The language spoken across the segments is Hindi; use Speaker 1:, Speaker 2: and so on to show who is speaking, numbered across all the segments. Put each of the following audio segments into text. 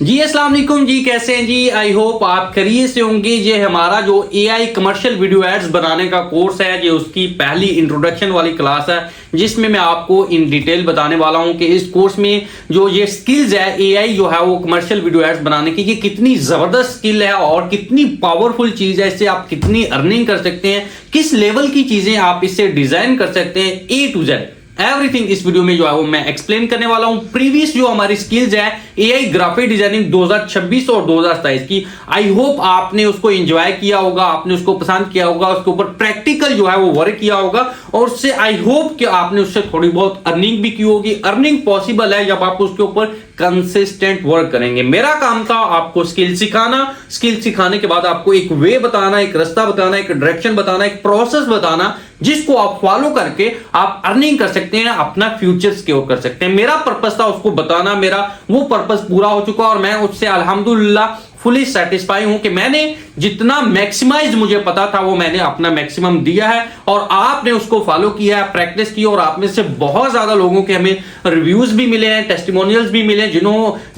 Speaker 1: जी अस्सलाम वालेकुम जी, कैसे हैं जी। आई होप आप खैरियत से होंगे। ये हमारा जो एआई कमर्शियल वीडियो एड्स बनाने का कोर्स है, ये उसकी पहली इंट्रोडक्शन वाली क्लास है, जिसमें मैं आपको इन डिटेल बताने वाला हूं कि इस कोर्स में जो ये स्किल्स है एआई जो है वो कमर्शियल वीडियो एड्स बनाने की, ये कितनी जबरदस्त स्किल है और कितनी पावरफुल चीज है। इससे आप कितनी अर्निंग कर सकते हैं, किस लेवल की चीजें आप इससे डिजाइन कर सकते हैं, A to Z एवरीथिंग इस वीडियो में जो है वो मैं एक्सप्लेन करने वाला हूं। प्रीवियस जो हमारी स्किल्स है एआई ग्राफिक डिजाइनिंग 2026 और 2027 की, आई होप आपने उसको एंजॉय किया होगा, आपने उसको पसंद किया होगा, उसके ऊपर प्रैक्टिकल जो है वो वर्क किया होगा और उससे आई होप कि आपने उससे थोड़ी बहुत अर्निंग भी की होगी। अर्निंग पॉसिबल है जब आप उसके ऊपर कंसिस्टेंट वर्क करेंगे। मेरा काम था आपको स्किल सिखाना, स्किल सिखाने के बाद आपको एक वे बताना, एक रास्ता बताना, एक डायरेक्शन बताना, एक प्रोसेस बताना, जिसको आप फॉलो करके आप अर्निंग कर सकते हैं, अपना फ्यूचर सिक्योर कर सकते हैं। मेरा पर्पस था उसको बताना, मेरा वो पर्पस पूरा हो चुका और मैं उससे अल्हम्दुलिल्लाह फुली सेटिस्फाई हूं कि मैंने जितना मैक्सिमाइज मुझे पता था वो मैंने अपना मैक्सिमम दिया है और आपने उसको फॉलो किया है, प्रैक्टिस की और आप में से बहुत ज्यादा लोगों के हमें रिव्यूज भी मिले हैं, टेस्टिमोनियल्स भी मिले हैं,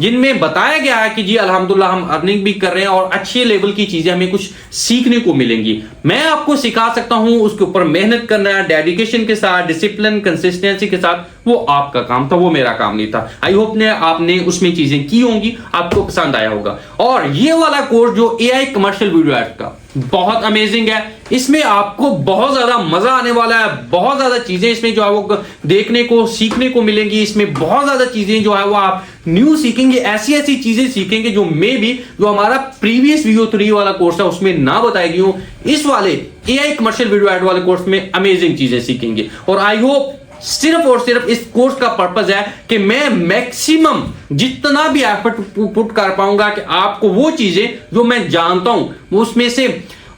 Speaker 1: जिनमें बताया गया है कि जी अल्हम्दुलिल्लाह हम अर्निंग भी कर रहे हैं और अच्छे लेवल की चीजें हमें कुछ सीखने को मिलेंगी। मैं आपको सिखा सकता हूं, उसके ऊपर मेहनत करना है, डेडिकेशन के साथ, डिसिप्लिन, कंसिस्टेंसी के साथ, वो आपका काम था, वो मेरा काम नहीं था। आई होप ने आपने उसमें चीजें की होंगी, आपको पसंद आया होगा। और ये वाला कोर्स जो एआई कमर्शियल वीडियो एड का बहुत अमेजिंग है, इसमें आपको बहुत ज्यादा मजा आने वाला है। बहुत ज्यादा चीजें इसमें जो है वो देखने को सीखने को मिलेंगी। इसमें बहुत ज्यादा चीजें जो है वो आप न्यू सीखेंगे, ऐसी ऐसी चीजें सीखेंगे जो मे भी जो हमारा प्रीवियस वीडियो 3 वाला कोर्स है उसमें ना बताई गई हो। इस वाले एआई कमर्शियल वीडियो एड वाले कोर्स में अमेजिंग चीजें सीखेंगे और आई होप सिर्फ और सिर्फ इस कोर्स का पर्पस है कि मैं मैक्सिमम जितना भी एफर्ट पुट कर पाऊंगा कि आपको वो चीजें जो मैं जानता हूं उसमें से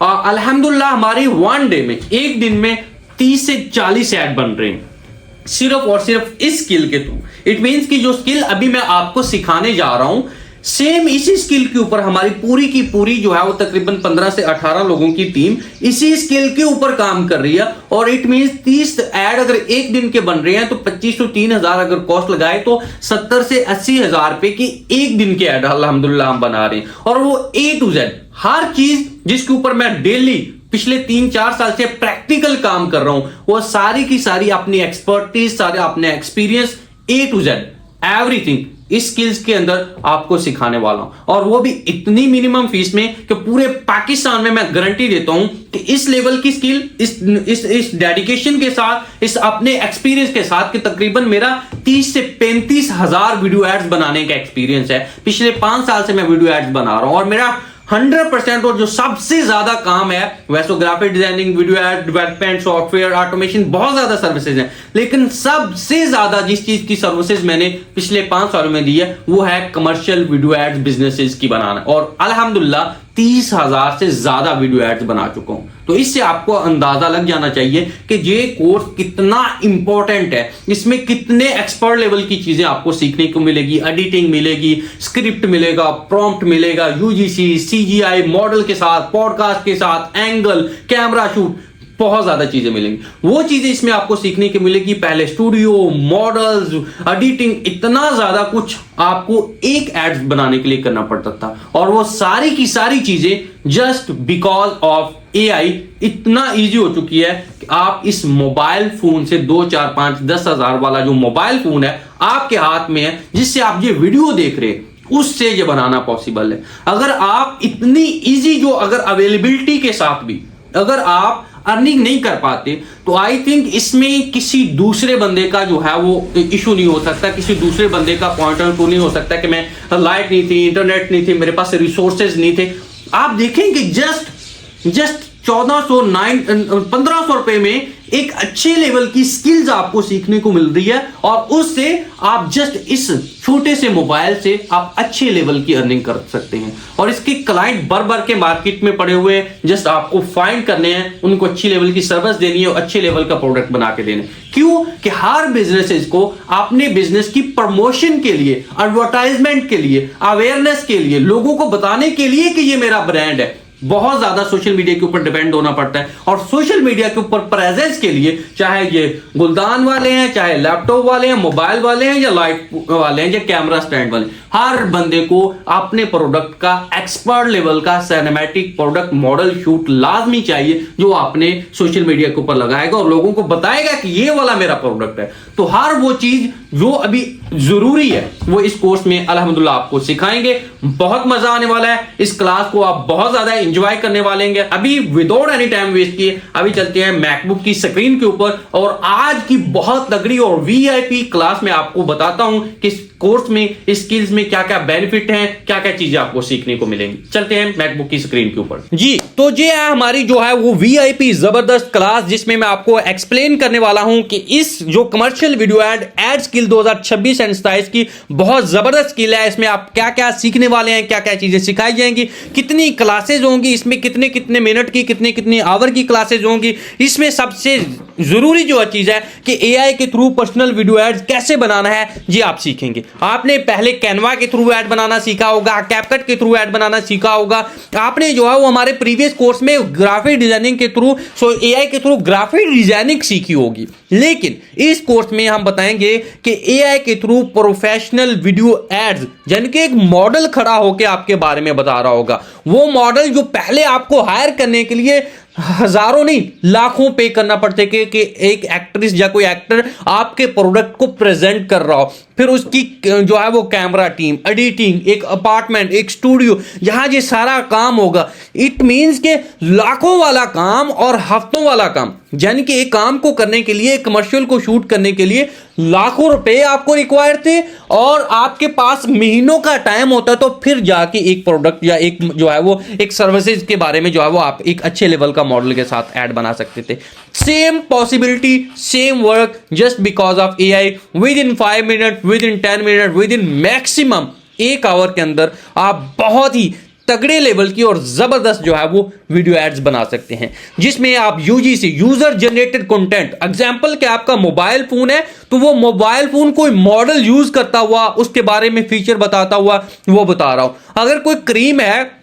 Speaker 1: अल्हम्दुलिल्लाह हमारी वन डे में, एक दिन में 30 से 40 ऐड बन रहे हैं सिर्फ और सिर्फ इस स्किल के थ्रू। इट मींस कि जो स्किल अभी मैं आपको सिखाने जा रहा हूं, सेम इसी स्किल के ऊपर हमारी पूरी की पूरी जो है वो तकरीबन 15 से 18 लोगों की टीम इसी स्किल के ऊपर काम कर रही है। और इट मींस 30 ऐड अगर एक दिन के बन रहे हैं तो 25 से 3,000 अगर कॉस्ट लगाए तो 70 से 80,000 रुपए की एक दिन के ऐड अल्हम्दुलिल्लाह हम बना रहे हैं। और वो A to Z हर चीज जिसके ऊपर मैं डेली पिछले 3-4 साल से प्रैक्टिकल काम कर रहा हूं, वो सारी की सारी अपनी एक्सपर्टीज, सारे अपने experience A to Z everything इस स्किल्स के अंदर आपको सिखाने वाला हूं। और वो भी इतनी मिनिमम फीस में कि पूरे पाकिस्तान में मैं गारंटी देता हूं कि इस लेवल की स्किल, इस डेडिकेशन के साथ, इस अपने एक्सपीरियंस के साथ कि तकरीबन मेरा 30 से 35,000 वीडियो एड्स बनाने का एक्सपीरियंस है। पिछले 5 साल से मैं वीडियो एड्स बना रहा हूं और मेरा 100% और जो सबसे ज्यादा काम है वैसे graphic designing, video add development, software, automation, बहुत ज्यादा सर्विसेज हैं, लेकिन सबसे ज्यादा जिस चीज की सर्विसेज मैंने पिछले 5 सालों में दी है वो है कमर्शियल वीडियो एड्स बिजनेसेस की बनाना। और अल्हम्दुलिल्लाह 30,000 से ज्यादा वीडियो एड्स बना चुका हूं। तो इससे आपको अंदाजा लग जाना चाहिए कि ये कोर्स कितना इंपॉर्टेंट है, इसमें कितने एक्सपर्ट लेवल की चीजें आपको सीखने को मिलेगी। एडिटिंग मिलेगी, स्क्रिप्ट मिलेगा, प्रॉम्प्ट मिलेगा, यूजीसी, सीजीआई मॉडल के साथ, पॉडकास्ट के साथ, एंगल, कैमरा शूट, बहुत ज्यादा चीजें मिलेंगी। वो चीजें इसमें आपको सीखने की मिलेगी। पहले स्टूडियो, मॉडल्स, एडिटिंग, इतना ज्यादा कुछ आपको एक एड्स बनाने के लिए करना पड़ता था और वो सारी की सारी चीजें जस्ट बिकॉज ऑफ एआई इतना इजी हो चुकी है कि आप इस मोबाइल फोन से 2, 4, 5, 10,000 वाला जो मोबाइल फोन है आपके हाथ में है, जिससे आप ये वीडियो देख रहे हैं, उससे ये बनाना पॉसिबल है। अगर आप इतनी इजी जो अगर अवेलेबिलिटी के साथ भी अगर आप अर्निंग नहीं कर पाते तो आई थिंक इसमें किसी दूसरे बंदे का जो है वो इशू नहीं हो सकता, किसी दूसरे बंदे का पॉइंट ऑफ व्यू नहीं हो सकता कि मैं लाइट नहीं थी, इंटरनेट नहीं थी, मेरे पास रिसोर्सेज नहीं थे। आप देखेंगे जस्ट 1500 रुपए में एक अच्छे लेवल की स्किल्स आपको सीखने को मिल रही है और उससे आप जस्ट इस छोटे से मोबाइल से आप अच्छे लेवल की अर्निंग कर सकते हैं। और इसके क्लाइंट भर के मार्केट में पड़े हुए हैं, जस्ट आपको फाइंड करने हैं, उनको अच्छी लेवल की सर्विस देनी है और अच्छे लेवल का प्रोडक्ट बना के देने। क्यों कि हर बिजनेसेस को अपने बिजनेस की प्रमोशन के लिए, एडवर्टाइजमेंट के लिए, अवेयरनेस के लिए, लोगों को बताने के लिए कि ये मेरा ब्रांड है, बहुत ज्यादा सोशल मीडिया के ऊपर डिपेंड होना पड़ता है, और सोशल मीडिया के ऊपर प्रेजेंस के लिए चाहे ये गुलदान वाले हैं, चाहे लैपटॉप वाले हैं, मोबाइल वाले हैं, या लाइट वाले हैं, या कैमरा स्टैंड वाले, हर बंदे को अपने प्रोडक्ट का एक्सपर्ट लेवल का सिनेमैटिक प्रोडक्ट मॉडल शूट लाजमी चाहिए, जो आपने सोशल मीडिया के ऊपर लगाएगा और लोगों को बताएगा कि ये वाला मेरा प्रोडक्ट है। तो हर वो चीज जो अभी जरूरी है वो इस कोर्स में अल्हम्दुलिल्लाह आपको सिखाएंगे। बहुत मजा आने वाला है, इस क्लास को आप बहुत ज्यादा एंजॉय करने वाले हैं। अभी विदाउट एनी टाइम वेस्ट किए अभी चलते हैं मैकबुक की स्क्रीन के ऊपर, और आज की बहुत तगड़ी और वीआईपी क्लास में आपको बताता हूं कि इस कोर्स में, इस स्किल्स में क्या क्या बेनिफिट हैं, क्या क्या चीजें आपको सीखने को मिलेंगी। चलते हैं मैकबुक की स्क्रीन के ऊपर जी। तो ये है हमारी जो है वो वीआईपी जबरदस्त क्लास, जिसमें मैं आपको एक्सप्लेन करने वाला हूं कि इस जो commercial video add skill 2026 and 27 की बहुत जबरदस्त स्किल है, इसमें आप क्या क्या सीखने वाले हैं, क्या क्या चीजें सिखाई जाएंगी, कितनी क्लासेज होंगी, इसमें कितने कितने मिनट की, कितने कितने आवर की क्लासेज होंगी। इसमें सबसे जरूरी जो चीज है कि एआई के थ्रू पर्सनल वीडियो एड्स कैसे बनाना है, ये आप सीखेंगे। आपने पहले कैनवा के थ्रू ऐड बनाना सीखा होगा, कैपकट के थ्रू ऐड बनाना सीखा होगा, आपने जो है वो हमारे प्रीवियस कोर्स में ग्राफिक डिजाइनिंग के थ्रू, एआई के थ्रू ग्राफिक डिजाइनिंग सीखी होगी। लेकिन इस कोर्स में हम बताएंगे कि एआई के थ्रू प्रोफेशनल वीडियो एड्स, यानी कि एक मॉडल खड़ा होकर आपके बारे में बता रहा होगा। वो मॉडल जो पहले आपको हायर करने के लिए हजारों नहीं लाखों पे करना पड़ते कि एक एक्ट्रेस या कोई एक्टर आपके प्रोडक्ट को प्रेजेंट कर रहा हो, फिर उसकी जो है वो कैमरा टीम, एडिटिंग, एक अपार्टमेंट, एक स्टूडियो, जहां ये सारा काम होगा। इट मींस के लाखों वाला काम और हफ्तों वाला काम, यानी कि एक काम को करने के लिए, कमर्शियल को शूट करने के लिए लाखों रुपए आपको रिक्वायर थे, और आपके पास महीनों का टाइम होता, तो फिर जाके एक प्रोडक्ट या एक जो है वो एक सर्विसेज के बारे में जो है वो आप एक अच्छे लेवल का मॉडल के साथ ऐड बना सकते थे। Same possibility, same work, just because of AI. Within 5 minute, within 10 minute, within maximum 1 hour के अंदर आप बहुत ही तगड़े लेवल की और जबरदस्त जो है वो वीडियो एड्स बना सकते हैं, जिसमें आप UGC, user generated content, example कि आपका मोबाइल फोन है, तो वो मोबाइल फोन कोई मॉडल यूज करता हुआ, उसके बारे में फीचर बताता हुआ वो बता रहा हूं। अगर कोई क्रीम है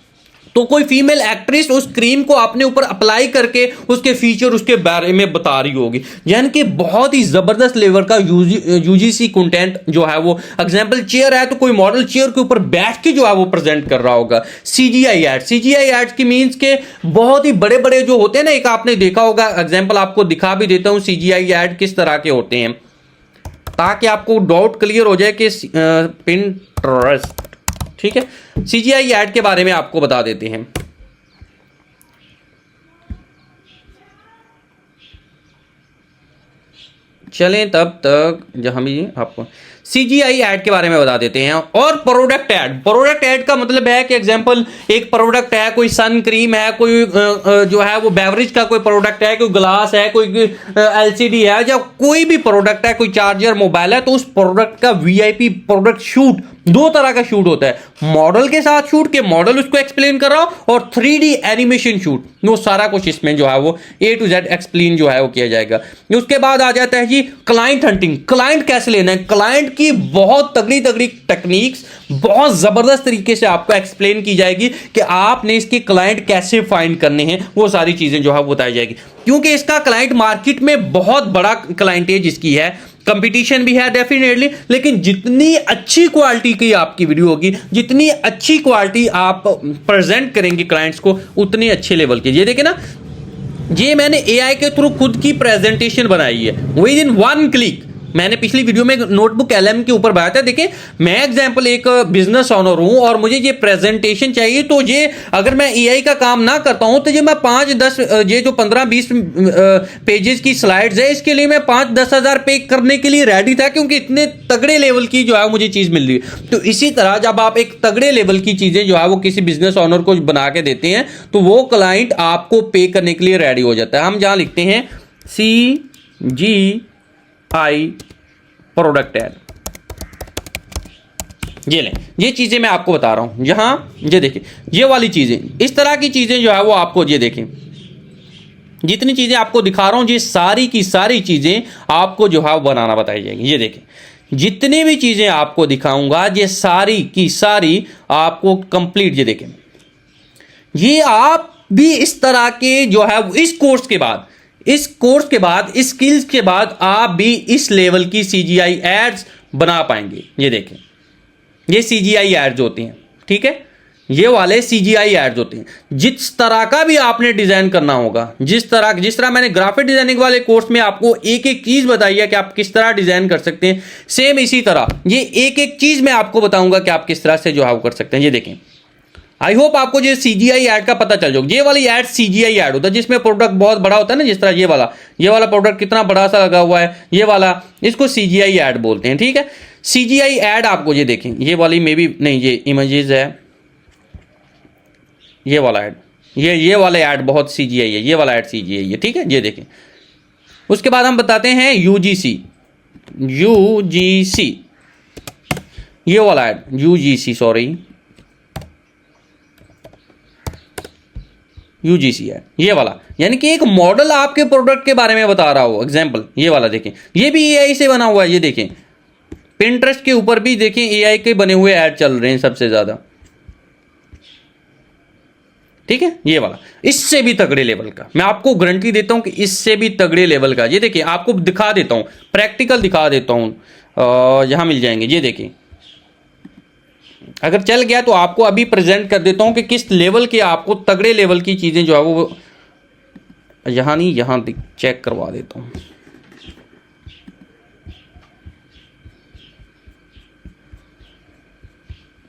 Speaker 1: तो कोई फीमेल एक्ट्रेस उस क्रीम को अपने ऊपर अप्लाई करके उसके फीचर, उसके बारे में बता रही होगी, यानी कि बहुत ही जबरदस्त लेवल का यूजीसी कंटेंट जो है वो। एग्जांपल चेयर है तो कोई मॉडल चेयर के ऊपर बैठ के जो है वो प्रेजेंट कर रहा होगा। सीजीआई एड्स की मींस के बहुत ही बड़े बड़े जो होते हैं ना, एक आपने देखा होगा, एग्जांपल आपको दिखा भी देता हूं सीजीआई एड किस तरह के होते हैं, ताकि आपको डाउट क्लियर हो जाए कि पिंटरेस्ट, ठीक है, सीजीआई ऐड के बारे में आपको बता देते हैं। चलें तब तक जहां भी आपको सीजीआई ऐड के बारे में बता देते हैं। और प्रोडक्ट ऐड का मतलब है कि एग्जांपल एक प्रोडक्ट है, कोई सन क्रीम है, कोई जो है वो बेवरेज का कोई प्रोडक्ट है, कोई ग्लास है, कोई एलसीडी है, या कोई भी प्रोडक्ट है, कोई चार्जर, मोबाइल है, तो उस प्रोडक्ट का वीआईपी प्रोडक्ट शूट, 2 तरह का शूट होता है। मॉडल के साथ शूट के मॉडल उसको एक्सप्लेन कर रहा हूं, और 3D एनिमेशन शूट, वो सारा कुछ इसमें जो है वो A to Z एक्सप्लेन जो है वो किया जाएगा। उसके बाद आ जाता है जी क्लाइंट हंटिंग, क्लाइंट कैसे लेना है, क्लाइंट की बहुत तगड़ी टेक्निक्स बहुत जबरदस्त तरीके से आपको एक्सप्लेन की जाएगी कि आपने इसके क्लाइंट कैसे फाइंड करने हैं, वो सारी चीजें जो है बताई जाएगी। क्योंकि इसका क्लाइंट मार्केट में बहुत बड़ा क्लाइंट है, जिसकी है कंपटीशन भी है डेफिनेटली, लेकिन जितनी अच्छी क्वालिटी की आपकी वीडियो होगी, जितनी अच्छी क्वालिटी आप प्रेजेंट करेंगे क्लाइंट्स को, उतनी अच्छे लेवल की। ये देखिए ना, ये मैंने एआई के थ्रू खुद की प्रेजेंटेशन बनाई है विद इन 1 क्लिक। मैंने पिछली वीडियो में नोटबुक एलएम के ऊपर बताया था। देखिए, मैं एग्जांपल एक बिजनेस ओनर हूं और मुझे ये प्रेजेंटेशन चाहिए, तो ये अगर मैं एआई का काम ना करता हूं तो ये मैं 5-10 ये जो 15-20 पेजेस की स्लाइड्स है, इसके लिए मैं 5-10 हज़ार पे करने के लिए रेडी था, क्योंकि इतने तगड़े लेवल की जो है मुझे चीज मिल रही है। तो इसी तरह जब आप एक तगड़े लेवल की चीजें जो है वो किसी बिजनेस ओनर को बना के देते हैं, तो वो क्लाइंट आपको पे करने के लिए रेडी हो जाता है। हम जहां लिखते हैं CGI प्रोडक्ट ऐड, ये लें, ये चीजें मैं आपको बता रहा हूं। यहां ये देखिए, ये वाली चीजें, इस तरह की चीजें जो है वो आपको, ये देखें, जितनी चीजें आपको दिखा रहा हूं, ये सारी की सारी चीजें आपको जो है बनाना बताई जाएंगी। ये देखें, जितनी भी चीजें आपको दिखाऊंगा, ये सारी की सारी आपको कंप्लीट, ये देखें, ये आप भी इस तरह के जो है इस कोर्स के बाद इस स्किल्स के बाद आप भी इस लेवल की सीजीआई एड्स बना पाएंगे। ये देखें, ये सीजीआई एड्स होती हैं, ठीक है, ये वाले सीजीआई एड्स होते हैं। जिस तरह का भी आपने डिजाइन करना होगा, जिस तरह मैंने ग्राफिक डिजाइनिंग वाले कोर्स में आपको एक एक चीज बताई है कि आप किस तरह डिजाइन कर सकते हैं, सेम इसी तरह ये एक एक चीज मैं आपको बताऊंगा कि आप किस तरह से जो है वो कर सकते हैं। ये देखें, आई होप आपको जो सीजीआई एड का पता चल जाए। ये वाली एड सीजीआई एड होता है जिसमें प्रोडक्ट बहुत बड़ा होता है ना, जिस तरह ये वाला प्रोडक्ट कितना बड़ा सा लगा हुआ है, ये वाला, इसको सीजीआई एड बोलते हैं, ठीक है। सीजीआई एड आपको ये देखें, ये वाली मे बी नहीं, ये इमेजेस है, ये वाला ऐड, ये वाला ऐड बहुत सीजीआई है, ये वाला ऐड सीजीआई है, ठीक है। ये देखें, उसके बाद हम बताते हैं यूजीसी, ये वाला ऐड यूजीसी ऐड, ये वाला, यानी कि एक मॉडल आपके प्रोडक्ट के बारे में बता रहा हो। एग्जांपल ये वाला देखें, ये भी एआई से बना हुआ है। ये देखें, पिंटरेस्ट के ऊपर भी देखें एआई के बने हुए ऐड चल रहे हैं सबसे ज्यादा, ठीक है। ये वाला इससे भी तगड़े लेवल का, मैं आपको गारंटी देता हूं कि इससे भी तगड़े लेवल का। ये देखिए, आपको दिखा देता हूं, प्रैक्टिकल दिखा देता हूं, यहां मिल जाएंगे। ये देखिए, अगर चल गया तो आपको अभी प्रेजेंट कर देता हूं कि किस लेवल के आपको तगड़े लेवल की चीजें जो है वो, यहां नहीं, यहां चेक करवा देता हूं।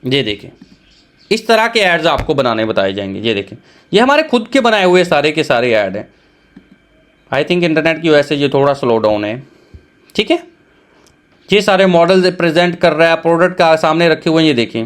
Speaker 1: ये देखें, इस तरह के एड्स आपको बनाने बताए जाएंगे। ये देखें, ये हमारे खुद के बनाए हुए सारे के सारे ऐड हैं। आई थिंक इंटरनेट की वजह से ये थोड़ा स्लो डाउन है, ठीक है। ये सारे मॉडल प्रेजेंट कर रहा है, प्रोडक्ट का सामने रखे हुए हैं। ये देखें,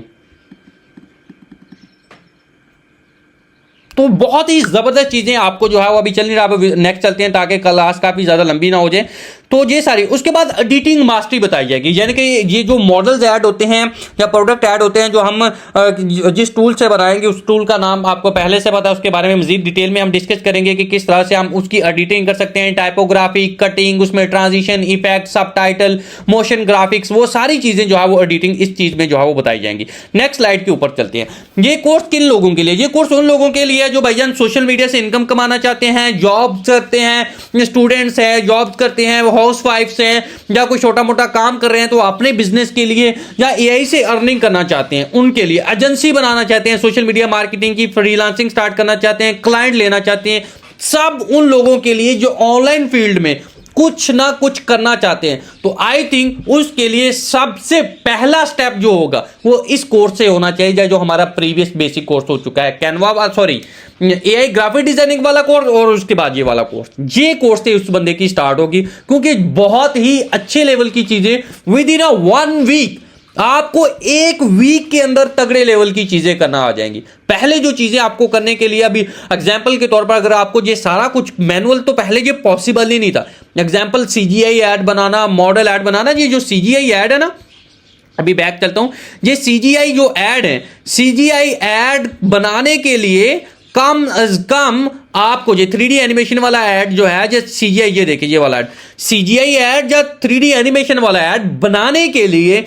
Speaker 1: तो बहुत ही जबरदस्त चीजें आपको जो है वो अभी चल नहीं रहा। नेक्स्ट चलते हैं ताकि क्लास काफी ज्यादा लंबी ना हो जाए। तो ये सारी, उसके बाद एडिटिंग मास्टरी बताई जाएगी, यानी कि ये जो मॉडल्स ऐड होते हैं या प्रोडक्ट ऐड होते हैं जो हम जिस टूल से बनाएंगे, उस टूल का नाम आपको पहले से पता है, उसके बारे में मजीद डिटेल में हम डिस्कस करेंगे कि किस तरह से हम उसकी एडिटिंग कर सकते हैं, टाइपोग्राफी, कटिंग, उसमें transition, effect, subtitle, motion graphics, वो सारी चीजें जो है वो एडिटिंग इस चीज में जो है वो बताई जाएंगी। नेक्स्ट स्लाइड के ऊपर चलते हैं। ये कोर्स किन लोगों के लिए? ये कोर्स उन लोगों के लिए जो भाईजान सोशल मीडिया से इनकम कमाना चाहते हैं, जॉब करते हैं, स्टूडेंट्स हैं, जॉब करते हैं, हाउस वाइफ्स हैं, या कोई छोटा मोटा काम कर रहे हैं तो अपने बिजनेस के लिए या एआई से अर्निंग करना चाहते हैं, उनके लिए एजेंसी बनाना चाहते हैं, सोशल मीडिया मार्केटिंग की फ्रीलांसिंग स्टार्ट करना चाहते हैं, क्लाइंट लेना चाहते हैं, सब उन लोगों के लिए जो ऑनलाइन फील्ड में कुछ ना कुछ करना चाहते हैं। तो आई थिंक उसके लिए सबसे पहला स्टेप जो होगा वो इस कोर्स से होना चाहिए, जो हमारा प्रीवियस बेसिक कोर्स हो चुका है, एआई ग्राफिक डिजाइनिंग वाला कोर्स, और उसके बाद ये वाला कोर्स। ये कोर्स से उस बंदे की स्टार्ट होगी, क्योंकि बहुत ही अच्छे लेवल की चीजें विद इन 1 वीक, आपको 1 वीक के अंदर तगड़े लेवल की चीजें करना आ जाएंगी। पहले जो चीजें आपको करने के लिए, अभी एग्जांपल के तौर पर अगर आपको ये सारा कुछ मैनुअल, तो पहले ये पॉसिबल ही नहीं था। एग्जांपल सीजीआई ऐड बनाना, मॉडल ऐड बनाना, ये जो सीजीआई ऐड है ना, अभी बैक चलता हूं, ये सीजीआई जो ऐड है, सीजीआई ऐड बनाने के लिए कम अज कम आपको ये 3D एनिमेशन वाला ऐड जो है, जो सीजीआई, ये देखिए ये वाला ऐड, सीजीआई ऐड या 3D एनिमेशन वाला ऐड बनाने के लिए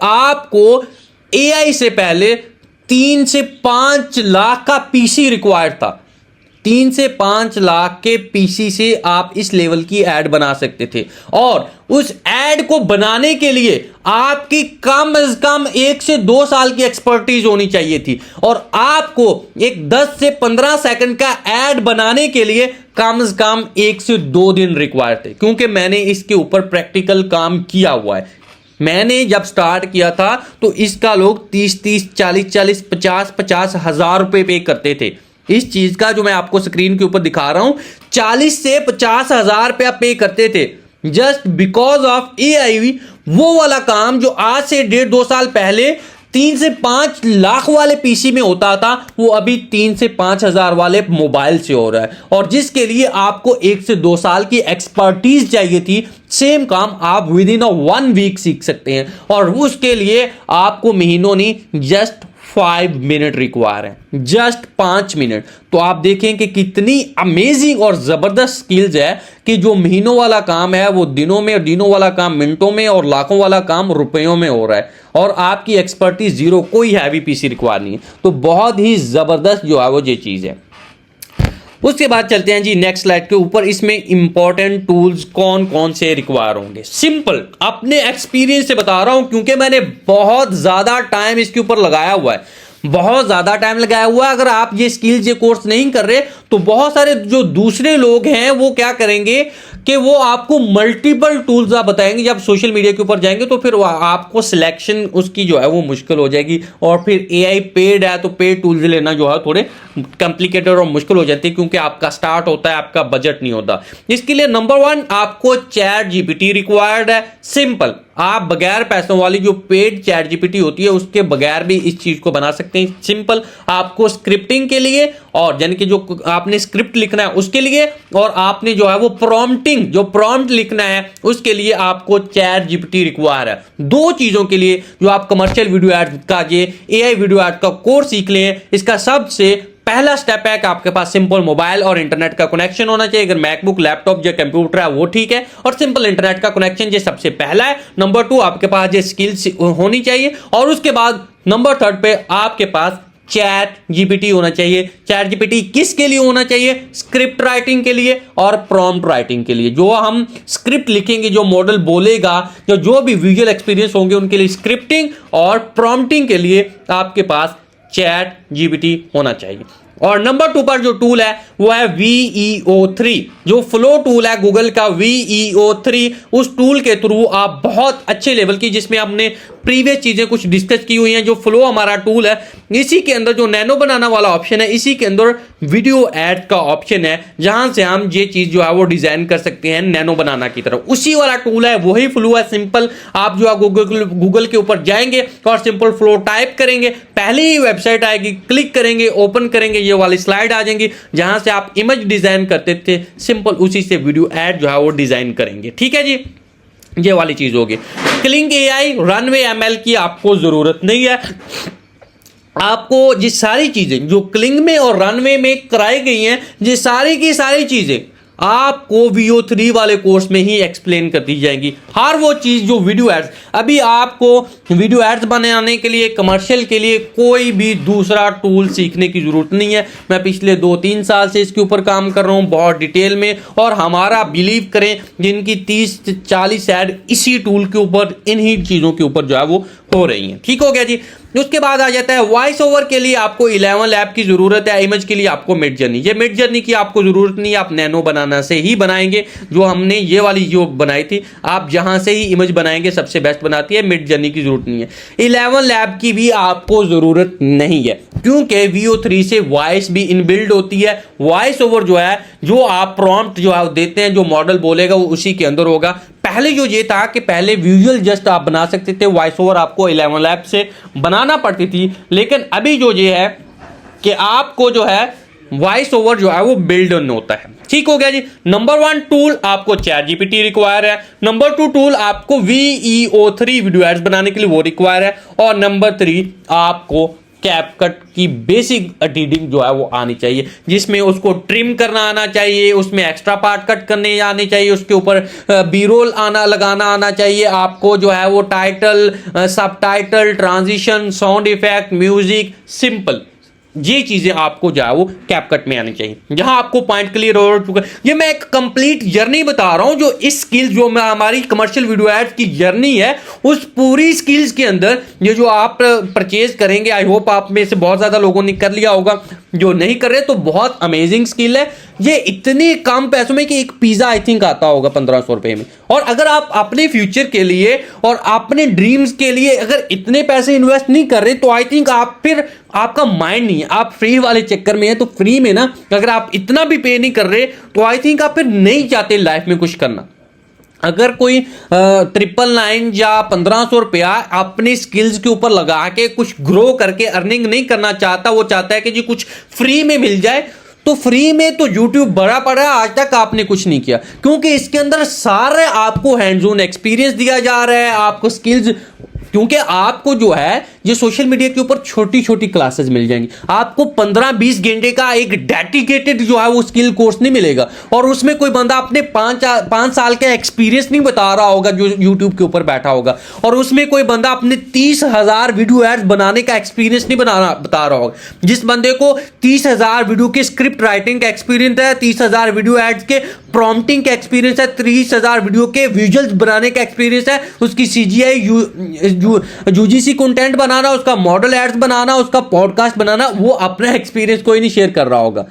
Speaker 1: आपको एआई से पहले 3 से 5 लाख का पीसी रिक्वायर्ड था। 3 से 5 लाख के पीसी से आप इस लेवल की ऐड बना सकते थे, और उस ऐड को बनाने के लिए आपकी कम से कम 1 से 2 साल की एक्सपर्टीज होनी चाहिए थी, और आपको एक 10 से 15 सेकंड का ऐड बनाने के लिए कम से कम 1 से 2 दिन रिक्वायर्ड थे, क्योंकि मैंने इसके ऊपर प्रैक्टिकल काम किया हुआ है। मैंने जब स्टार्ट किया था तो इसका लोग 30 40 50 हजार रुपए पे करते थे। इस चीज का जो मैं आपको स्क्रीन के ऊपर दिखा रहा हूं, 40 से 50 हजार रुपया पे करते थे, जस्ट बिकॉज ऑफ एआई। वो वाला काम जो आज से 1.5-2 साल पहले 3 से 5 लाख वाले पीसी में होता था, वो अभी 3 से 5 हजार वाले मोबाइल से हो रहा है, और जिसके लिए आपको 1 से 2 साल की एक्सपर्टीज चाहिए थी, सेम काम आप विद इन 1 वीक सीख सकते हैं, और उसके लिए आपको महीनों नहीं, जस्ट 5 मिनट रिक्वायर है, जस्ट 5 मिनट। तो आप देखें कि कितनी अमेजिंग और जबरदस्त स्किल्स है कि जो महीनों वाला काम है वो दिनों में, और दिनों वाला काम मिनटों में, और लाखों वाला काम रुपयों में हो रहा है, और आपकी एक्सपर्टीज 0, कोई हैवी पीसी रिक्वायर नहीं है। तो बहुत ही जबरदस्त जो है वो ये चीज है। उसके बाद चलते हैं जी नेक्स्ट स्लाइड के ऊपर। इसमें इंपॉर्टेंट टूल्स कौन कौन से रिक्वायर होंगे। सिंपल, अपने एक्सपीरियंस से बता रहा हूं क्योंकि मैंने बहुत ज्यादा टाइम इसके ऊपर लगाया हुआ है, बहुत ज्यादा टाइम लगाया हुआ है। अगर आप ये स्किल्स ये कोर्स नहीं कर रहे तो बहुत सारे जो दूसरे लोग हैं वो क्या करेंगे कि वो आपको मल्टीपल टूल्स आप बताएंगे। जब सोशल मीडिया के ऊपर जाएंगे तो फिर आपको सिलेक्शन उसकी जो है वो मुश्किल हो जाएगी। और फिर एआई पेड है तो पेड टूल्स लेना जो है थोड़े कॉम्प्लिकेटेड और मुश्किल हो जाती है, क्योंकि आपका स्टार्ट होता है, आपका बजट नहीं होता। इसके लिए नंबर 1 आपको चैट जीपीटी रिक्वायर्ड है। सिंपल, आप बगैर पैसों वाली जो पेड चैट जीपीटी होती है उसके बगैर भी इस चीज को बना सकते हैं। सिंपल, आपको स्क्रिप्टिंग के लिए और यानी कि जो आपने स्क्रिप्ट लिखना है उसके लिए, और आपने जो है वो प्रॉम्प्टिंग जो प्रॉम्प्ट लिखना है उसके लिए आपको चैट जीपीटी रिक्वायर है। दो चीजों के लिए जो आप कमर्शियल वीडियो एड का ये एआई वीडियो एड का कोर्स सीख लें, इसका सबसे पहला स्टेप है कि आपके पास सिंपल मोबाइल और इंटरनेट का कनेक्शन होना चाहिए। अगर मैकबुक, लैपटॉप या कंप्यूटर है वो ठीक है, और सिंपल इंटरनेट का कनेक्शन ये सबसे पहला है। नंबर 2 आपके पास ये स्किल्स होनी चाहिए, और उसके बाद नंबर 3 पे आपके पास चैट जीपीटी होना चाहिए। चैट जीपीटी किसके लिए होना चाहिए? स्क्रिप्ट राइटिंग के लिए और प्रॉम्प्ट राइटिंग के लिए। जो हम स्क्रिप्ट लिखेंगे, जो मॉडल बोलेगा, जो भी विजुअल एक्सपीरियंस होंगे उनके लिए स्क्रिप्टिंग, और प्रॉम्प्टिंग के लिए आपके पास चैट जीपीटी होना चाहिए। और नंबर 2 पर जो टूल है वो है VEO3, जो फ्लो टूल है गूगल का VEO3। उस टूल के थ्रू आप बहुत अच्छे लेवल की, जिसमें हमने प्रीवियस चीजें कुछ डिस्कस की हुई हैं, जो फ्लो हमारा टूल है इसी के अंदर जो नैनो बनाना वाला ऑप्शन है, इसी के अंदर वीडियो एड का ऑप्शन है, जहां से हम ये चीज जो है वो डिजाइन कर सकते हैं नैनो बनाना की तरफ। उसी वाला टूल है, वही फ्लो है। सिंपल, आप जो है गूगल के ऊपर जाएंगे और सिंपल फ्लो टाइप करेंगे, पहले ही वेबसाइट आएगी, क्लिक करेंगे, ओपन करेंगे, ये वाली स्लाइड आ जाएंगी जहां से आप इमेज डिजाइन करते थे। सिंपल उसी से वीडियो एड जो है वो डिजाइन करेंगे। ठीक है जी, ये वाली चीज होगी। क्लिंग एआई, रनवे एमएल की आपको जरूरत नहीं है। आपको ये सारी चीजें जो क्लिंग में और रनवे में कराई गई हैं, ये सारी की सारी चीजें आपको VO3 वाले कोर्स में ही एक्सप्लेन कर दी जाएंगी। हर वो चीज जो वीडियो एड्स, अभी आपको वीडियो एड्स बनाने के लिए, कमर्शियल के लिए कोई भी दूसरा टूल सीखने की जरूरत नहीं है। मैं पिछले 2-3 साल से इसके ऊपर काम कर रहा हूं बहुत डिटेल में, और हमारा बिलीव करें जिनकी 30-40 एड इसी टूल के ऊपर, इन्हीं चीजों के ऊपर जो है वो हो रही हैं। ठीक हो गया जी। उसके बाद आ जाता है वॉइस ओवर के लिए आपको 11 लैब की जरूरत है। इमेज के लिए आपको मिड जर्नी, ये मिड जर्नी की आपको जरूरत नहीं है, आप नैनो बनाना से ही बनाएंगे। जो हमने ये वाली जो बनाई थी, आप जहां से ही इमेज बनाएंगे सबसे बेस्ट बनाती है, मिड जर्नी की जरूरत नहीं है। 11 लैब की भी आपको जरूरत नहीं है, क्योंकि VO3 से वॉइस भी इनबिल्ड होती है। वॉइस ओवर जो है, जो आप प्रॉम्प्ट जो है देते हैं, जो मॉडल बोलेगा वो उसी के अंदर होगा। पहले जो ये था कि पहले विजुअल जस्ट आप बना सकते थे, वॉइस ओवर आपको 11 लैब से बनाना पड़ती थी। लेकिन अभी जो ये है कि आपको जो है वॉइस ओवर जो है वो बिल्ड ऑन होता है। ठीक हो गया जी। नंबर 1 टूल आपको चैट जीपीटी रिक्वायर है। नंबर 2 टूल आपको VEO3 वीडियो एड्स बनाने के लिए वो रिक्वायर है। और नंबर 3 आपको कैपकट की बेसिक एडिटिंग जो है वो आनी चाहिए, जिसमें उसको ट्रिम करना आना चाहिए, उसमें एक्स्ट्रा पार्ट कट करने आने चाहिए, उसके ऊपर बी रोल लगाना आना चाहिए। आपको जो है वो टाइटल, सब title, transition, sound effect, music, simple ये चीजें आपको जो है वो कैपकट में आनी चाहिए। जहां आपको पॉइंट क्लियर हो चुका है। ये मैं एक कंप्लीट जर्नी बता रहा हूं, जो इस स्किल्स जो मैं हमारी कमर्शियल वीडियो एड्स की जर्नी है, उस पूरी स्किल्स के अंदर ये जो आप परचेज करेंगे, आई होप आप में से बहुत ज्यादा लोगों ने कर लिया होगा। जो नहीं कर रहे तो बहुत अमेजिंग स्किल है ये, इतने कम पैसों में कि एक पिज्जा आई थिंक आता होगा 1500 रुपए में। और अगर आप अपने फ्यूचर के लिए और अपने ड्रीम्स के लिए अगर इतने पैसे इन्वेस्ट नहीं कर रहे, तो आई थिंक आप फिर आपका माइंड नहीं है, आप फ्री वाले चक्कर में है। तो फ्री में ना अगर आप इतना भी पे नहीं कर रहे, तो आई थिंक आप फिर नहीं चाहते लाइफ में कुछ करना। अगर कोई 999 या 1500 रुपया अपनी स्किल्स के ऊपर लगा के कुछ ग्रो करके अर्निंग नहीं करना चाहता, वो चाहता है कि जी कुछ फ्री में मिल जाए, तो फ्री में तो YouTube बड़ा पड़ा है, आज तक आपने कुछ नहीं किया, क्योंकि इसके अंदर सारे आपको हैंड्स ऑन एक्सपीरियंस दिया जा रहा है, आपको स्किल्स, क्योंकि आपको जो है ये सोशल मीडिया के ऊपर छोटी छोटी क्लासेस मिल जाएंगी, आपको 15-20 घंटे का एक डेडिकेटेड जो है वो स्किल कोर्स नहीं मिलेगा, और उसमें कोई बंदा अपने 5 साल का एक्सपीरियंस नहीं बता रहा होगा जो यूट्यूब के ऊपर बैठा होगा, और उसमें कोई बंदा अपने 30,000 वीडियो एड्स बनाने का एक्सपीरियंस नहीं बता रहा होगा। जिस बंदे को 30,000 वीडियो के स्क्रिप्ट राइटिंग का एक्सपीरियंस है, 30,000 वीडियो एड्स के प्रॉम्प्टिंग का एक्सपीरियंस है, 30,000 वीडियो के विजुअल्स बनाने का एक्सपीरियंस है, उसकी CGI UGC कंटेंट बनाना, उसका मॉडल एड्स बनाना, उसका पॉडकास्ट बनाना, वो अपना एक्सपीरियंस कोई नहीं शेयर कर रहा होगा।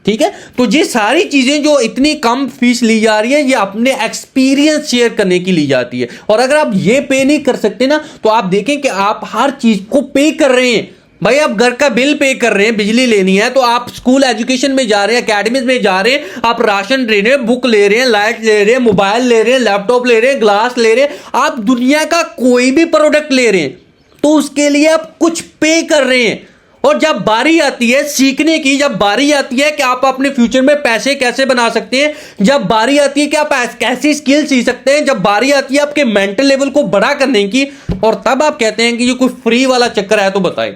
Speaker 1: ठीक है, तो ये सारी चीजें जो इतनी कम फीस ली जा रही है, ये अपने एक्सपीरियंस शेयर करने की ली जाती है। और अगर आप ये पे नहीं कर सकते ना, तो आप देखें कि आप हर चीज को पे कर रहे हैं। भाई आप घर का बिल पे कर रहे हैं, बिजली लेनी है तो आप स्कूल एजुकेशन में जा रहे हैं, एकेडमीज में जा रहे हैं, आप राशन ले रहे हैं, बुक ले रहे हैं, लाइट ले रहे हैं, मोबाइल ले रहे हैं, लैपटॉप ले रहे हैं, ग्लास ले रहे हैं, आप दुनिया का कोई भी प्रोडक्ट ले रहे हैं तो उसके लिए आप कुछ पे कर रहे हैं। और जब बारी आती है सीखने की, जब बारी आती है कि आप अपने फ्यूचर में पैसे कैसे बना सकते हैं, जब बारी आती है कि आप कैसी स्किल सीख सकते हैं, जब बारी आती है आपके मेंटल लेवल को बड़ा करने की, और तब आप कहते हैं कि ये कोई फ्री वाला चक्कर है तो बताएं।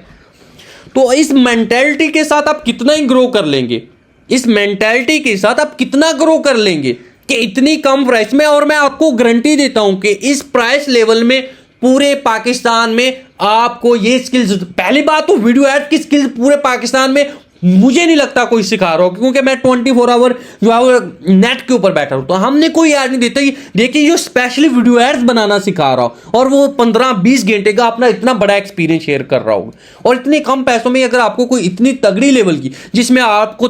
Speaker 1: तो इस मेंटालिटी के साथ आप कितना ही ग्रो कर लेंगे, इस मेंटालिटी के साथ आप कितना ग्रो कर लेंगे कि इतनी कम प्राइस में। और मैं आपको गारंटी देता हूं कि इस प्राइस लेवल में पूरे पाकिस्तान में आपको ये स्किल्स, पहली बात तो वीडियो एड की स्किल्स पूरे पाकिस्तान में मुझे नहीं लगता कोई सिखा रहा हो, क्योंकि मैं 24 आवर जो है वो नेट के ऊपर बैठा हूं, तो हमने कोई ऐड नहीं देता। देखिए जो स्पेशली वीडियो एड्स बनाना सिखा रहा हो और वो 15-20 घंटे का अपना इतना बड़ा एक्सपीरियंस शेयर कर रहा होगा, और इतने कम पैसों में अगर आपको कोई इतनी तगड़ी लेवल की, जिसमें आपको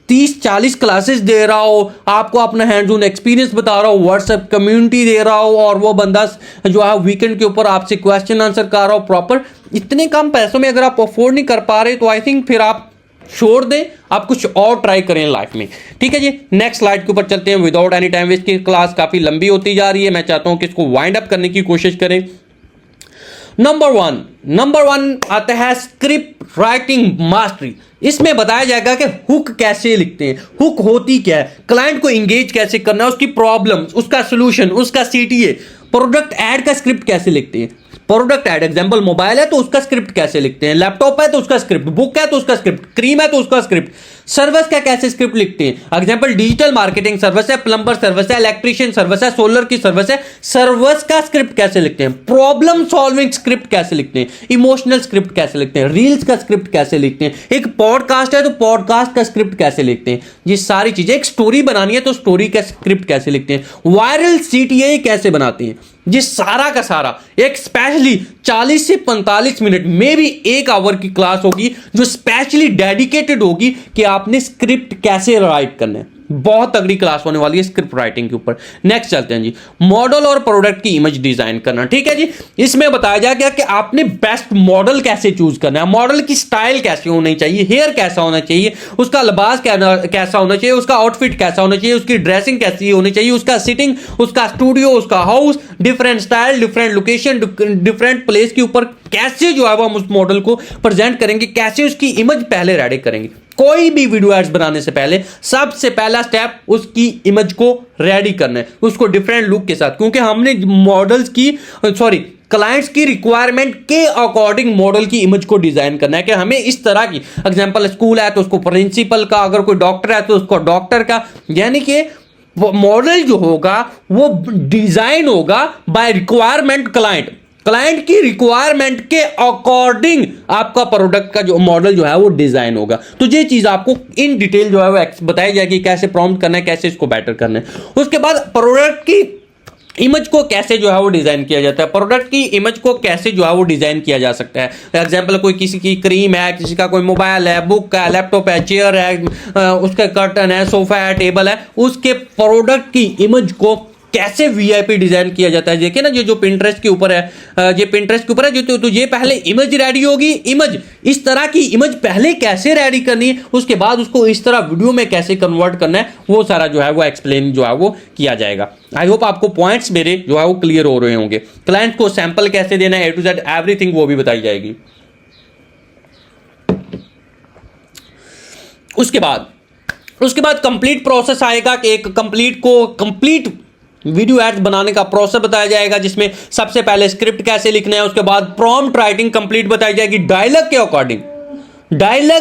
Speaker 1: 30-40 क्लासेस दे रहा हो, आपको अपना हैंड्स ऑन एक्सपीरियंस बता रहा हो, व्हाट्सएप कम्युनिटी दे रहा हो, और वो बंदा जो है वीकेंड के ऊपर आपसे क्वेश्चन आंसर कर रहा हो प्रॉपर, इतने कम पैसों में अगर आप अफोर्ड नहीं कर पा रहे तो आई थिंक फिर आप छोड़ दें, आप कुछ और ट्राई करें लाइफ में। ठीक है जी, नेक्स्ट स्लाइड के ऊपर चलते हैं। विदाउट एनी टाइम वेस्ट की क्लास काफी लंबी होती जा रही है, मैं चाहता हूं कि इसको वाइंड अप करने की कोशिश करें। नंबर वन आता है स्क्रिप्ट राइटिंग मास्टरी। इसमें बताया जाएगा कि हुक कैसे लिखते हैं, हुक होती क्या है, क्लाइंट को एंगेज कैसे करना है, उसकी प्रॉब्लम्स, उसका सोल्यूशन, उसका CTA, प्रोडक्ट ऐड का स्क्रिप्ट कैसे लिखते हैं, प्रोडक्ट ऐड एग्जांपल मोबाइल है तो उसका स्क्रिप्ट कैसे लिखते हैं, लैपटॉप है तो उसका स्क्रिप्ट, बुक है तो उसका स्क्रिप्ट, क्रीम है तो उसका स्क्रिप्ट, सर्विस का कैसे स्क्रिप्ट लिखते हैं, एग्जांपल डिजिटल मार्केटिंग सर्विस है, प्लम्बर सर्विस है, इलेक्ट्रिशियन सर्विस है, सोलर की सर्विस है, सर्विस का स्क्रिप्ट कैसे लिखते हैं, प्रॉब्लम सॉल्विंग स्क्रिप्ट कैसे लिखते हैं, इमोशनल स्क्रिप्ट कैसे लिखते हैं, रील्स का स्क्रिप्ट कैसे लिखते हैं, एक पॉडकास्ट है तो पॉडकास्ट का स्क्रिप्ट कैसे लिखते हैं, ये सारी चीजें, एक स्टोरी बनानी है तो स्टोरी का स्क्रिप्ट कैसे लिखते हैं, वायरल CTA कैसे बनाते हैं, ये सारा का सारा एक स्पेशली 40 से 45 मिनट में भी 1 आवर की क्लास होगी जो स्पेशली डेडिकेटेड होगी कि आपने स्क्रिप्ट कैसे राइट करना है। बहुत तगड़ी क्लास होने वाली है स्क्रिप्ट राइटिंग के ऊपर। नेक्स्ट चलते हैं जी, मॉडल और प्रोडक्ट की इमेज डिजाइन करना। ठीक है जी, इसमें बताया जा गया कि आपने बेस्ट मॉडल कैसे चूज करना है, मॉडल की स्टाइल कैसे होनी चाहिए, हेयर कैसा होना चाहिए, उसका लिबास कैसा होना चाहिए, उसका आउटफिट कैसा होना चाहिए, उसकी ड्रेसिंग कैसी होनी चाहिए, उसका सिटिंग, उसका स्टूडियो, उसका house, different style, different location, different place के ऊपर कैसे जो है वो हम उस मॉडल को प्रेजेंट करेंगे, कैसे उसकी इमेज पहले रेडी करेंगे। कोई भी वीडियो एड्स बनाने से पहले सबसे पहला स्टेप उसकी इमेज को रेडी करना है, उसको डिफरेंट लुक के साथ, क्योंकि हमने मॉडल्स की क्लाइंट्स की रिक्वायरमेंट के अकॉर्डिंग मॉडल की इमेज को डिजाइन करना है कि हमें इस तरह की, एग्जांपल स्कूल है तो उसको प्रिंसिपल का, अगर कोई डॉक्टर है तो उसको डॉक्टर का, यानी कि मॉडल जो होगा वो डिजाइन होगा बाय रिक्वायरमेंट क्लाइंट की रिक्वायरमेंट के अकॉर्डिंग आपका प्रोडक्ट का जो मॉडल जो है वो डिजाइन होगा। तो ये चीज आपको इन डिटेल जो है वो बताई जाएगी, कैसे प्रॉम्प्ट करना है, कैसे इसको बेटर करना है। उसके बाद प्रोडक्ट की इमेज को कैसे जो है वो डिजाइन किया जाता है, प्रोडक्ट की इमेज को कैसे जो है वो डिजाइन किया जा सकता है। एग्जांपल कोई किसी की क्रीम है, किसी का कोई मोबाइल है, बुक है, लैपटॉप है, चेयर है, उसका कर्टन है, सोफा है, टेबल है, उसके प्रोडक्ट की इमेज को कैसे VIP डिजाइन किया जाता है। देखिए ना, ये जो पिंटरेस्ट के ऊपर है, ये पिंटरेस्ट के ऊपर है जो, तो ये पहले इमेज रेडी होगी, इमेज इस तरह की इमेज पहले कैसे रेडी करनी है, उसके बाद उसको इस तरह वीडियो में कैसे कन्वर्ट करना है, वो सारा जो है वो एक्सप्लेन जो है वो किया जाएगा। आई होप आपको पॉइंट्स मेरे जो है वो क्लियर हो रहे होंगे। क्लाइंट को सैंपल कैसे देना है, A to Z एवरीथिंग वो भी बताई जाएगी। उसके बाद कंप्लीट प्रोसेस आएगा कि एक कंप्लीट वीडियो एड्स बनाने का प्रोसेस बताया जाएगा, जिसमें सबसे पहले स्क्रिप्ट कैसे लिखना है, उसके बाद प्रॉम्प्ट राइटिंग कंप्लीट बताई जाएगी, डायलॉग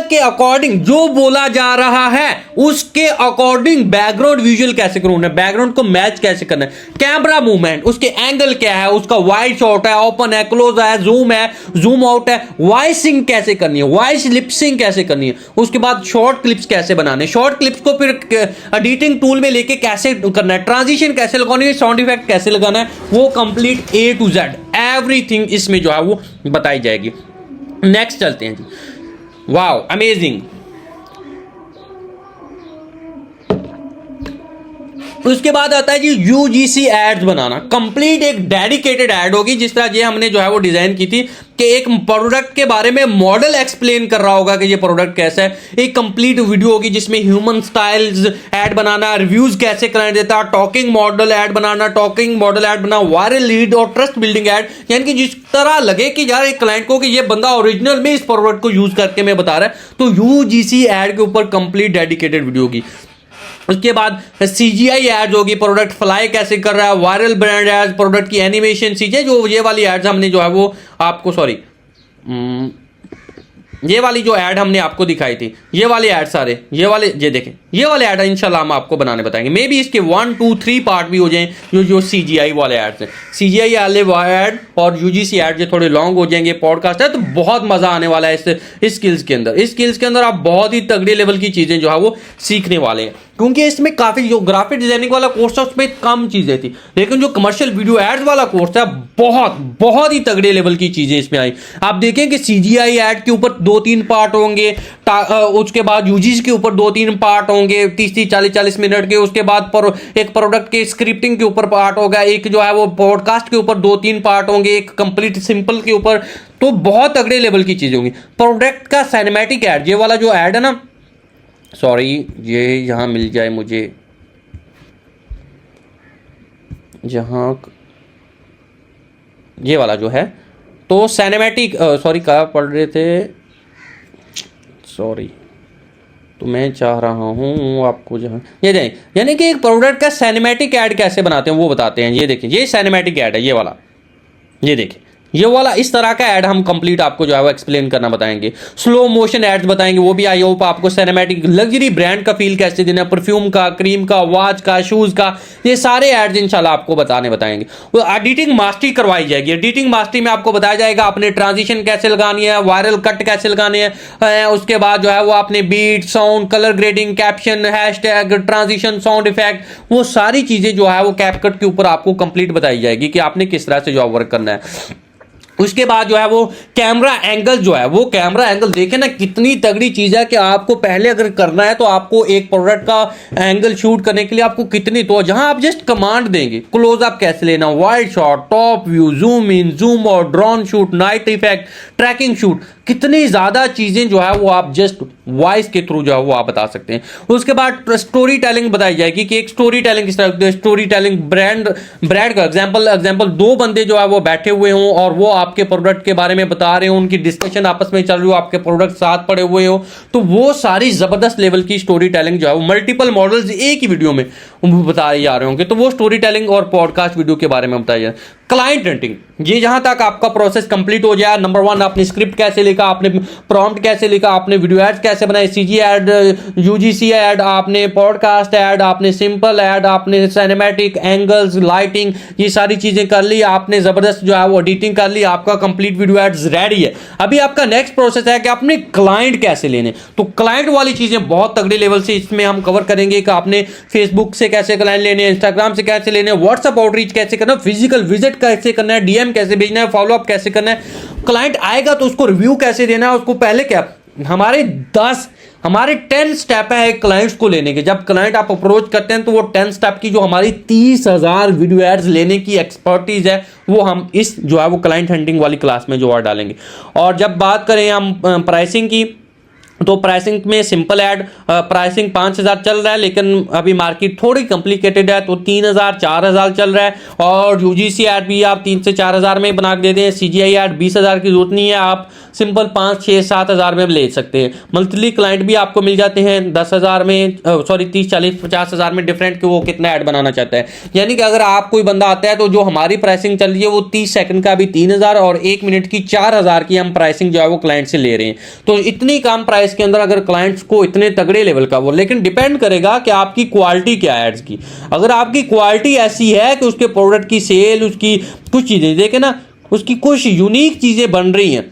Speaker 1: के अकॉर्डिंग जो बोला जा रहा है उसके अकॉर्डिंग बैकग्राउंड विजुअल कैसे करना है, बैकग्राउंड को मैच कैसे करना है, कैमरा मूवमेंट, उसके एंगल क्या है, उसका वाइड शॉट है, ओपन है, क्लोज है, जूम आउट है, वॉइसिंग कैसे करनी है, वॉइस लिपसिंग कैसे करनी है, उसके बाद शॉर्ट क्लिप्स कैसे बनाने, शॉर्ट क्लिप्स को फिर एडिटिंग टूल में लेके कैसे करना है, ट्रांजिशन कैसे लगानी है, साउंड इफेक्ट कैसे लगाना है, वो complete A to Z everything इसमें जो है वो बताई जाएगी। नेक्स्ट चलते हैं जी। Wow amazing. उसके बाद आता है जी यूजीसी एड्स बनाना। कंप्लीट एक डेडिकेटेड एड होगी, जिस तरह ये हमने जो है वो डिजाइन की थी कि एक प्रोडक्ट के बारे में मॉडल एक्सप्लेन कर रहा होगा कि ये प्रोडक्ट कैसा है। एक कंप्लीट वीडियो होगी जिसमें ह्यूमन स्टाइल्स ऐड बनाना, रिव्यूज कैसे क्लाइंट देता, टॉकिंग मॉडल ऐड बनाना, वायरल लीड और ट्रस्ट बिल्डिंग ऐड, यानी कि जिस तरह लगे कि यार एक क्लाइंट को कि ये बंदा ओरिजिनल में इस प्रोडक्ट को यूज करके मैं बता रहा है, तो यूजीसी एड के ऊपर कंप्लीट डेडिकेटेड वीडियो होगी। उसके बाद CGI एड्स होगी, प्रोडक्ट फ्लाई कैसे कर रहा है, वायरल ब्रांड एड्स, प्रोडक्ट की एनिमेशन चीजें, जो ये वाली एड्स हमने जो है वो आपको ये वाली जो ऐड हमने आपको दिखाई थी, ये वाले ऐड सारे ये देखें, ये वाले ऐड इंशाल्लाह हम आपको बनाने बताएंगे। मे बी इसके 1 2 3 पार्ट भी हो जाएं, जो CGI वाले ऐड्स हैं, CGI वाले ऐड और UGC ऐड जो थोड़े लॉन्ग हो जाएंगे, पॉडकास्ट है, तो बहुत मजा आने वाला है इस स्किल्स के अंदर। इस स्किल्स के अंदर आप बहुत ही तगड़े लेवल की चीजें जो है वो सीखने वाले हैं, क्योंकि इसमें काफी जो ग्राफिक डिजाइनिंग वाला कोर्स था उसमें कम चीजें थी, लेकिन जो कमर्शियल वीडियो एड्स वाला कोर्स था बहुत ही तगड़े लेवल की चीजें इसमें आई। आप देखें कि CGI ऐड के ऊपर 2-3 पार्ट होंगे, उसके बाद UGC के ऊपर 2-3 पार्ट होंगे 30-30 40-40 मिनट के, उसके बाद एक प्रोडक्ट के स्क्रिप्टिंग के ऊपर पार्ट होगा, एक जो है वो पॉडकास्ट के ऊपर 2-3 पार्ट होंगे, एक कंप्लीट सिंपल के ऊपर, तो बहुत तगड़े लेवल की चीजें होंगी। प्रोडक्ट का सिनेमैटिक ऐड, ये वाला जो ऐड है ना, सॉरी ये यहां मिल जाए मुझे, जहां ये वाला जो है, तो सिनेमैटिक सॉरी कहाँ पढ़ रहे थे, सॉरी, तो मैं चाह रहा हूं आपको जहां ये दें, यानी कि एक प्रोडक्ट का सिनेमैटिक ऐड कैसे बनाते हैं वो बताते हैं। ये देखिए, ये सिनेमैटिक ऐड है, ये वाला, ये देखिए, ये वाला इस तरह का ऐड हम कंप्लीट आपको जो है वो एक्सप्लेन करना बताएंगे। स्लो मोशन एड्स बताएंगे, वो भी आई होप आपको सिनेमैटिक लग्जरी ब्रांड का फील कैसे देना, परफ्यूम का, क्रीम का, वॉच का, शूज का, ये सारे एड्स इंशाल्लाह आपको बताएंगे। वो एडिटिंग मास्टरी करवाई जाएगी। एडिटिंग मास्टरी में आपको बताया जाएगा आपने ट्रांजिशन कैसे लगानी है, वायरल कट कैसे लगाने हैं, उसके बाद जो है वो आपने beat, sound, colour grading, caption, hashtag, transition, sound effect, वो सारी चीजें जो है वो कैपकट के ऊपर आपको कंप्लीट बताई जाएगी कि आपने किस तरह से जो वर्क करना है। उसके बाद जो है वो कैमरा एंगल जो है, वो कैमरा एंगल देखे ना कितनी तगड़ी चीज है कि आपको पहले अगर करना है तो आपको एक प्रोडक्ट का एंगल शूट करने के लिए आपको कितनी, तो जहां आप जस्ट कमांड देंगे, क्लोजअप कैसे लेना, wide shot, top view, zoom in, zoom out, drone shoot, night effect, tracking shoot, कितनी ज्यादा चीजें जो है वो आप जस्ट वॉइस के थ्रू जो है वो आप बता सकते हैं। उसके बाद स्टोरी टेलिंग बताई जाएगी कि एक स्टोरी टेलिंग किस तरह, स्टोरी टेलिंग ब्रांड का एग्जांपल 2 बंदे जो है वो बैठे हुए हों और वो आपके प्रोडक्ट के बारे में बता रहे हो, उनकी डिस्कशन आपस में चल रही हो, आपके प्रोडक्ट साथ पड़े हुए हो, तो वो सारी जबरदस्त लेवल की स्टोरी टेलिंग जो है वो मल्टीपल मॉडल्स एक ही वीडियो में बताए जा रहे होंगे, तो वो स्टोरी टेलिंग और पॉडकास्ट वीडियो के बारे में बताया जाए। क्लाइंट हंटिंग, ये जहां तक आपका प्रोसेस कंप्लीट हो जाए, नंबर 1 आपने स्क्रिप्ट कैसे लिखा, आपने प्रॉम्प्ट कैसे लिखा, आपने वीडियो एड्स कैसे बनाए, CG ऐड, UGC ऐड, आपने पॉडकास्ट ऐड, आपने सिंपल ऐड, आपने सिनेमैटिक, एंगल्स, लाइटिंग, ये सारी चीजें कर ली, आपने जबरदस्त जो है वो एडिटिंग कर ली, आपका कंप्लीट वीडियो एड्स रेडी है। अभी आपका नेक्स्ट प्रोसेस है कि आपने क्लाइंट कैसे लेने, तो क्लाइंट वाली चीजें बहुत तगड़े लेवल से इसमें हम कवर करेंगे कि आपने फेसबुक से कैसे क्लाइंट लेने, इंस्टाग्राम से कैसे लेने, व्हाट्सएप आउटरीच कैसे करना, फिजिकल विजिट कैसे करना है, DM कैसे भेजना है, फॉलोअप कैसे करना है, क्लाइंट आएगा तो उसको रिव्यू कैसे देना है, उसको पहले क्या, हमारे 10 स्टेप है क्लाइंट्स को लेने के। जब क्लाइंट आप अप्रोच करते हैं तो वो 10 स्टेप की जो हमारी 30,000 वीडियो एड्स लेने की एक्सपर्टीज है, वो हम इस जो है वो क्लाइंट हंटिंग वाली क्लास में जो और डालेंगे। और जब बात करें हम प्राइसिंग की, तो प्राइसिंग में सिंपल ऐड प्राइसिंग 5,000 चल रहा है, लेकिन अभी मार्केट थोड़ी कॉम्प्लिकेटेड है तो 3,000 4,000 चल रहा है। और यूजीसी ऐड भी आप 3 से 4,000 में बना के देते हैं। सीजीआई ऐड 20,000 की जरूरत नहीं है, आप सिंपल 5 6 7,000 में ले सकते हैं। मंथली क्लाइंट भी आपको मिल जाते हैं 10,000 में, सॉरी 30 40 50,000 में, डिफरेंट कि वो कितना ऐड बनाना चाहता है। यानी कि अगर आप कोई बंदा आता है तो जो हमारी प्राइसिंग चल रही है वो 30 सेकंड का भी 3,000 और 1 मिनट की 4,000 की हम प्राइसिंग जो है वो क्लाइंट से ले रहे हैं। तो इतनी कम प्राइस के अंदर अगर क्लाइंट्स को इतने तगड़े लेवल का वो, लेकिन डिपेंड करेगा कि आपकी क्वालिटी क्या है एड्स की। अगर आपकी क्वालिटी ऐसी है कि उसके प्रोडक्ट की सेल, उसकी कुछ चीजें देखे ना, उसकी कुछ यूनिक चीजें बन रही हैं।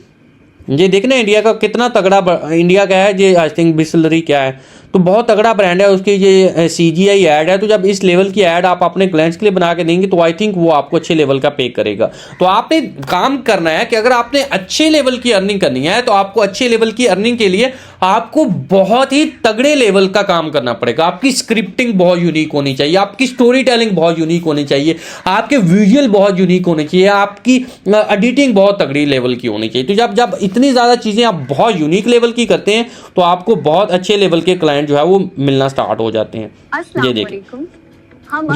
Speaker 1: ये देखना इंडिया का कितना तगड़ा, इंडिया का है ये आई थिंक बिस्लरी क्या है, तो बहुत तगड़ा ब्रांड है, उसकी ये सीजीआई ऐड है। तो जब इस लेवल की ऐड आप अपने क्लाइंट्स के लिए बना के देंगे तो आई थिंक वो आपको अच्छे लेवल का पे करेगा। तो आपने काम करना है कि अगर आपने अच्छे लेवल की अर्निंग करनी है तो आपको अच्छे लेवल की अर्निंग के लिए आपको बहुत ही तगड़े लेवल का काम करना पड़ेगा। आपकी स्क्रिप्टिंग बहुत यूनिक होनी चाहिए, आपकी स्टोरी टेलिंग बहुत यूनिक होनी चाहिए, आपके विजुअल बहुत यूनिक होने चाहिए, आपकी एडिटिंग बहुत तगड़ी लेवल की होनी चाहिए। तो जब इतनी ज्यादा चीजें आप बहुत यूनिक लेवल की करते हैं तो आपको बहुत अच्छे लेवल के क्लाइंट जो है वो मिलना स्टार्ट हो जाते हैं। ये देखिए,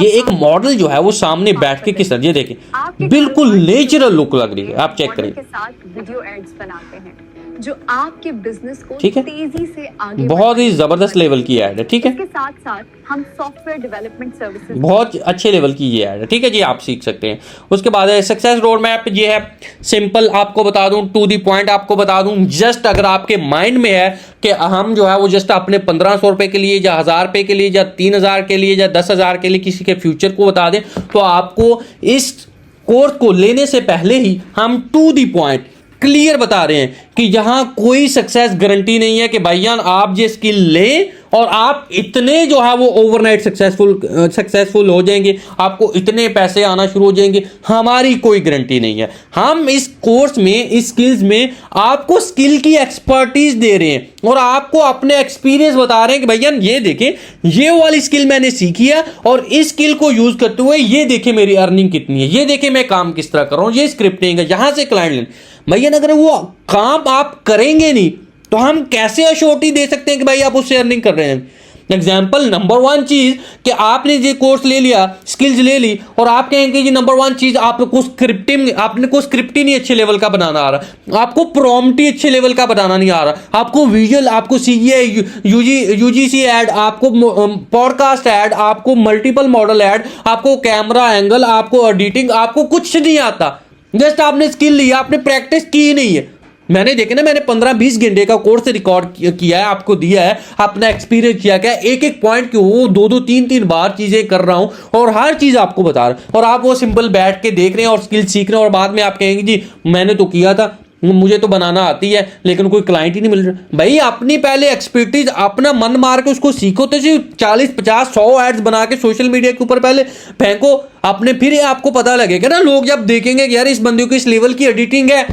Speaker 1: ये एक मॉडल जो है वो सामने बैठ के किस तरह, ये देखिए बिल्कुल नेचुरल लुक लग रही है, आप चेक करें।
Speaker 2: वीडियो एड्स बनाते हैं जो आपके बिजनेस को
Speaker 1: ठीक है,
Speaker 2: तेजी से आगे
Speaker 1: बहुत ही जबरदस्त लेवल की ऐड है। ठीक है,
Speaker 2: इसके साथ साथ हम सॉफ्टवेयर डेवलपमेंट सर्विसेज,
Speaker 1: बहुत अच्छे लेवल की ये ऐड है। ठीक है जी, आप सीख सकते हैं। उसके बाद है सक्सेस रोड मैप। ये है सिंपल, आपको बता दूं, टू दी पॉइंट आपको बता दूं। जस्ट अगर आपके माइंड में है कि हम जो है वो जस्ट अपने 1,500 रुपए के लिए या 1,000 रुपए के लिए या 3,000 के लिए या 10,000 के लिए किसी के फ्यूचर को बता दें, तो आपको इस कोर्स को लेने से पहले ही हम टू दी पॉइंट क्लियर बता रहे हैं कि यहां कोई सक्सेस गारंटी नहीं है कि भाईजान आप ये स्किल लें और आप इतने जो है वो ओवरनाइट सक्सेसफुल हो जाएंगे, आपको इतने पैसे आना शुरू हो जाएंगे। हमारी कोई गारंटी नहीं है। हम इस कोर्स में, इस स्किल्स में आपको स्किल की एक्सपर्टीज दे रहे हैं और आपको अपने एक्सपीरियंस बता रहे हैं कि भैया ये देखें, ये वाली स्किल मैंने सीखी है और इस स्किल को यूज करते हुए ये देखें मेरी अर्निंग कितनी है, ये देखें मैं काम किस तरह कर रहा हूं, ये स्क्रिप्टिंग है, यहां से क्लाइंट लें। भैया अगर वो काम आप करेंगे नहीं तो हम कैसे अश्योरिटी दे सकते हैं कि भाई आप उससे अर्निंग कर रहे हैं। एग्जाम्पल नंबर 1 चीज कि आपने ये कोर्स ले लिया, स्किल्स ले ली और आप कहेंगे जी नंबर 1 चीज आपको स्क्रिप्टिंग नहीं अच्छे लेवल का बनाना आ रहा, आपको प्रॉम्प्ट ही अच्छे लेवल का बनाना नहीं आ रहा, आपको विजुअल, आपको सीजीआई यूजीसी ऐड, आपको पॉडकास्ट ऐड, आपको मल्टीपल मॉडल ऐड, आपको कैमरा एंगल, आपको एडिटिंग, आपको कुछ नहीं आता। जस्ट आपने स्किल लिया, आपने प्रैक्टिस की ही नहीं है। मैंने देखे ना, मैंने 15-20 घंटे का कोर्स रिकॉर्ड किया है, आपको दिया है, अपना एक्सपीरियंस किया क्या, एक पॉइंट की वो 2-2 3-3 बार चीजें कर रहा हूं और हर चीज आपको बता रहा हूं और आप वो सिंपल बैठ के देख रहे हैं और स्किल सीख रहे हैं और बाद में आप कहेंगे जी मैंने तो किया था, मुझे तो बनाना आती है, लेकिन कोई क्लाइंट ही नहीं मिल रहा। भाई अपनी पहले एक्सपर्टीज, अपना मन मार के उसको सीखो, तो 40-50-100 एड्स बना के सोशल मीडिया के ऊपर पहले फेंको अपने, फिर आपको पता लगेगा ना, लोग जब देखेंगे कि यार इस बंदे को इस लेवल की एडिटिंग है।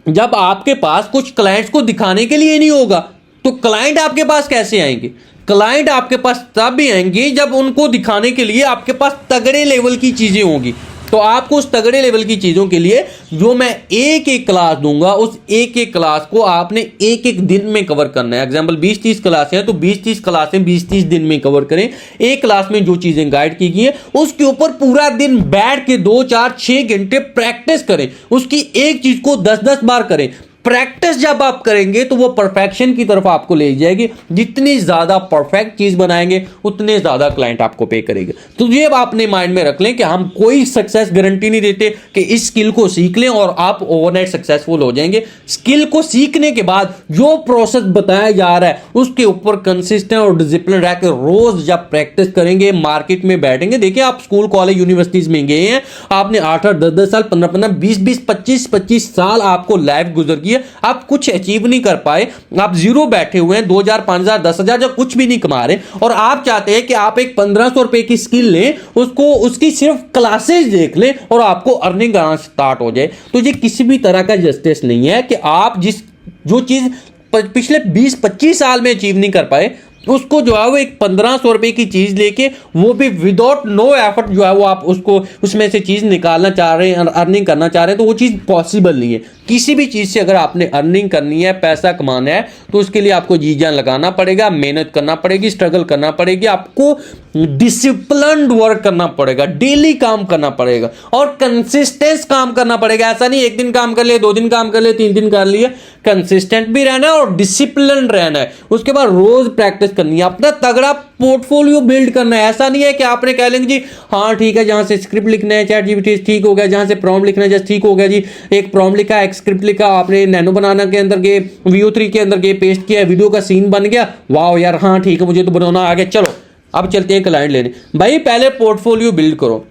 Speaker 1: जब आपके पास कुछ क्लाइंट्स को दिखाने के लिए नहीं होगा तो क्लाइंट आपके पास कैसे आएंगे? क्लाइंट आपके पास तब भी आएंगे जब उनको दिखाने के लिए आपके पास तगड़े लेवल की चीजें होंगी। तो आपको उस तगड़े लेवल की चीजों के लिए जो मैं एक क्लास दूंगा, उस एक क्लास को आपने एक दिन में कवर करना है। एग्जांपल 20-30 क्लासें हैं तो 20-30 क्लासें 20-30 दिन में कवर करें। एक क्लास में जो चीजें गाइड की गई है उसके ऊपर पूरा दिन बैठ के 2-4-6 घंटे प्रैक्टिस करें, उसकी एक चीज को 10-10 बार करें। प्रैक्टिस जब आप करेंगे तो वो परफेक्शन की तरफ आपको ले जाएगी। जितनी ज्यादा परफेक्ट चीज बनाएंगे उतने ज्यादा क्लाइंट आपको पे करेंगे। तो ये आपने माइंड में रख लें कि हम कोई सक्सेस गारंटी नहीं देते कि इस स्किल को सीख लें और आप ओवरनाइट सक्सेसफुल हो जाएंगे। स्किल को सीखने के बाद जो प्रोसेस बताया जा रहा है उसके ऊपर कंसिस्टेंट और डिसिप्लिन रह के रोज जब प्रैक्टिस करेंगे, मार्केट में बैठेंगे। देखिए आप स्कूल कॉलेज यूनिवर्सिटीज में गए हैं, आपने 8-8 10-10 साल 15-15 20-20 25-25 साल आपको लाइफ गुजर गई, आप कुछ अचीव नहीं कर पाए, आप जीरो बैठे हुए हैं, 2,000 5,000 10,000 जो कुछ भी नहीं कमा रहे और आप चाहते हैं कि आप एक 1,500 रुपए की स्किल लें, उसको उसकी सिर्फ क्लासेस देख लें और आपको अर्निंग आना स्टार्ट हो जाए। तो ये किसी भी तरह का जस्टिस नहीं है कि आप जो चीज पिछले 20-25 साल में अचीव नहीं कर पाए उसको जो है वो एक 1,500 रुपए की चीज लेके, वो भी विदाउट नो एफर्ट जो है वो आप उसको उसमें से चीज निकालना चाह रहे हैं, अर्निंग करना चाह रहे हैं, तो वो चीज पॉसिबल नहीं है। किसी भी चीज़ से अगर आपने अर्निंग करनी है, पैसा कमाना है, तो उसके लिए आपको जी जान लगाना पड़ेगा, मेहनत करना पड़ेगी, स्ट्रगल करना पड़ेगी, आपको डिसिप्लिन्ड वर्क करना पड़ेगा, डेली काम करना पड़ेगा और कंसिस्टेंस काम करना पड़ेगा। ऐसा नहीं एक दिन काम कर लिया, 2 दिन काम कर लिया, 3 दिन कर लिया। कंसिस्टेंट भी रहना है और डिसिप्लिन रहना है। उसके बाद रोज प्रैक्टिस करनी है, अपना तगड़ा पोर्टफोलियो बिल्ड करना है। ऐसा नहीं है कि आपने कह लेंगे जी हाँ ठीक है, जहां से स्क्रिप्ट लिखना है चैट जीपीटी ठीक हो गया, जहां से प्रॉम्प्ट लिखना है जस्ट ठीक हो गया जी। एक प्रॉम्प्ट लिखा, एक स्क्रिप्ट लिखा, आपने नैनो बनाना के अंदर गए, VO3 के अंदर गए, पेस्ट किया, वीडियो का सीन बन गया, वाह यार हाँ ठीक है मुझे तो बनाना आ गया, चलो अब चलते हैं क्लाइंट लेने। भाई पहले पोर्टफोलियो बिल्ड करो।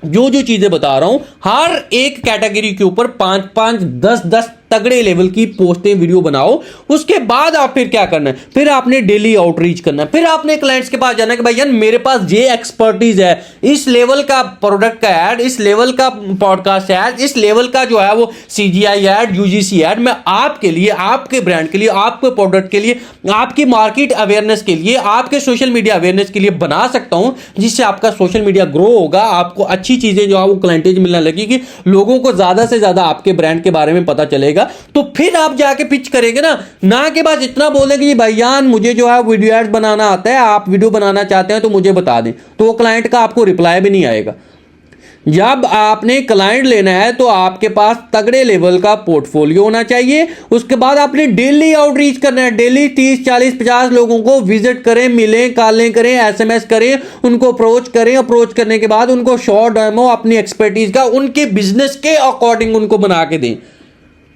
Speaker 1: जो जो चीजें बता रहा हूं हर एक कैटेगरी के ऊपर 5-5, 10-10 तगड़े लेवल की पोस्टें वीडियो बनाओ। उसके बाद आप फिर क्या करना है, फिर आपने डेली आउटरीच करना है, फिर आपने क्लाइंट्स के पास जाना है कि भाई यार मेरे पास ये एक्सपर्टीज है, इस लेवल का प्रोडक्ट का ऐड, इस लेवल का पॉडकास्ट ऐड, इस लेवल का जो है वो CGI ऐड, UGC ऐड मैं आपके लिए, आपके ब्रांड के लिए, आपके प्रोडक्ट के लिए, आपकी मार्केट अवेयरनेस के लिए, आपके सोशल मीडिया अवेयरनेस के लिए बना सकता हूं, जिससे आपका सोशल मीडिया ग्रो होगा, आपको अच्छी चीजें जो है वो क्लाइंटेज मिलने लगेगी, लोगों को ज्यादा से ज्यादा आपके ब्रांड के बारे में पता चलेगा। तो फिर आप जाके पिच करेंगे ना के बाद इतना बोलेंगे कि भैयान मुझे जो है वीडियो एड्स बनाना आता है, आप वीडियो बनाना चाहते हैं तो मुझे बता दें, तो वो क्लाइंट का आपको रिप्लाई भी नहीं आएगा। जब आपने क्लाइंट लेना है तो आपके पास तगड़े लेवल का पोर्टफोलियो होना चाहिए। उसके बाद आपने डेली आउटरीच करना है, डेली 30, 40, 50 लोगों को विजिट करें, मिलें, कॉलें करें, SMS करें, उनको अप्रोच करें। अप्रोच करने के बाद उनको शॉर्ट डेमो अपनी एक्सपर्टीज का उनके बिजनेस के अकॉर्डिंग उनको बना के दें,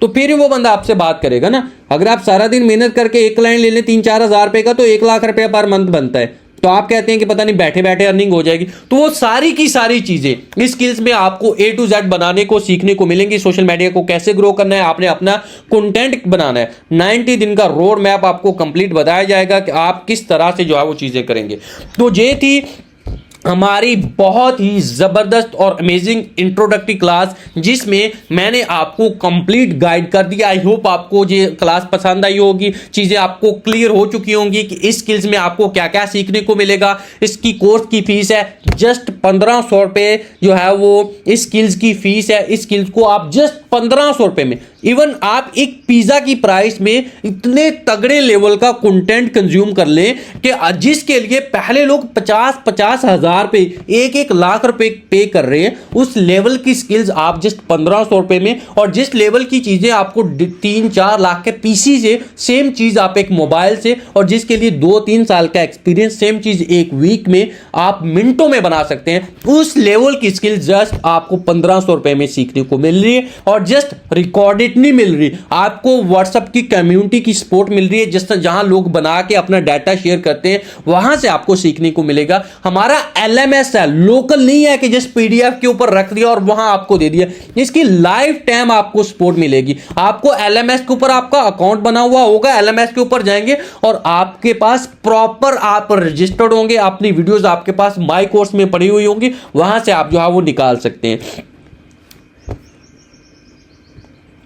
Speaker 1: तो फिर वो बंदा आपसे बात करेगा ना। अगर आप सारा दिन मेहनत करके एक क्लाइंट ले लें 3-4 हज़ार रुपए का, तो 1 लाख रुपया पर मंथ बनता है। तो आप कहते हैं कि पता नहीं बैठे बैठे अर्निंग हो जाएगी, तो वो सारी की सारी चीजें इस स्किल्स में आपको A to Z बनाने को सीखने को मिलेंगी। सोशल मीडिया को कैसे ग्रो करना है, आपने अपना कंटेंट बनाना है, 90 दिन का रोड मैप आपको कंप्लीट बताया जाएगा कि आप किस तरह से जो है वो चीजें करेंगे। तो ये थी हमारी बहुत ही ज़बरदस्त और अमेजिंग इंट्रोडक्टरी क्लास, जिसमें मैंने आपको कंप्लीट गाइड कर दिया। आई होप आपको ये क्लास पसंद आई होगी, चीज़ें आपको क्लियर हो चुकी होंगी कि इस स्किल्स में आपको क्या क्या सीखने को मिलेगा। इसकी कोर्स की फीस है जस्ट 1500 रुपये, जो है वो इस स्किल्स की फीस है। इस स्किल्स को आप जस्ट 1500 रुपये में, इवन आप एक पिज़्ज़ा की प्राइस में इतने तगड़े लेवल का कंटेंट कंज्यूम कर लें कि जिसके लिए पहले लोग 50-50 हज़ार पे 1-1 लाख रुपए पे कर रहे हैं, उस लेवल की स्किल्स आप जस्ट 1500 रुपए में, और जिस लेवल की चीजें आपको 3-4 लाख के PC से, सेम चीज आप एक मोबाइल से, और जिसके लिए 2-3 साल का एक्सपीरियंस, सेम चीज 1 वीक में आप मिनटों में बना सकते हैं। उस लेवल की स्किल्स जस्ट आपको 1500 रुपए में सीखने को मिल रही है, और जस्ट रिकॉर्डेड नहीं मिल रही, आपको व्हाट्सएप की कम्युनिटी की सपोर्ट मिल रही है, जिस जहां लोग बना के अपना डाटा शेयर करते हैं, वहां से आपको सीखने को मिलेगा। हमारा LMS है, लोकल नहीं है कि जस्ट PDF के ऊपर रख दिया और वहां आपको दे दिया। इसकी लाइफ टाइम आपको सपोर्ट मिलेगी। आपको LMS के ऊपर आपका अकाउंट बना हुआ होगा, LMS के ऊपर जाएंगे और आपके पास प्रॉपर आप रजिस्टर्ड होंगे, अपनी वीडियोस आपके पास माई कोर्स में पड़ी हुई होंगी, वहां से आप जो है वो निकाल सकते हैं।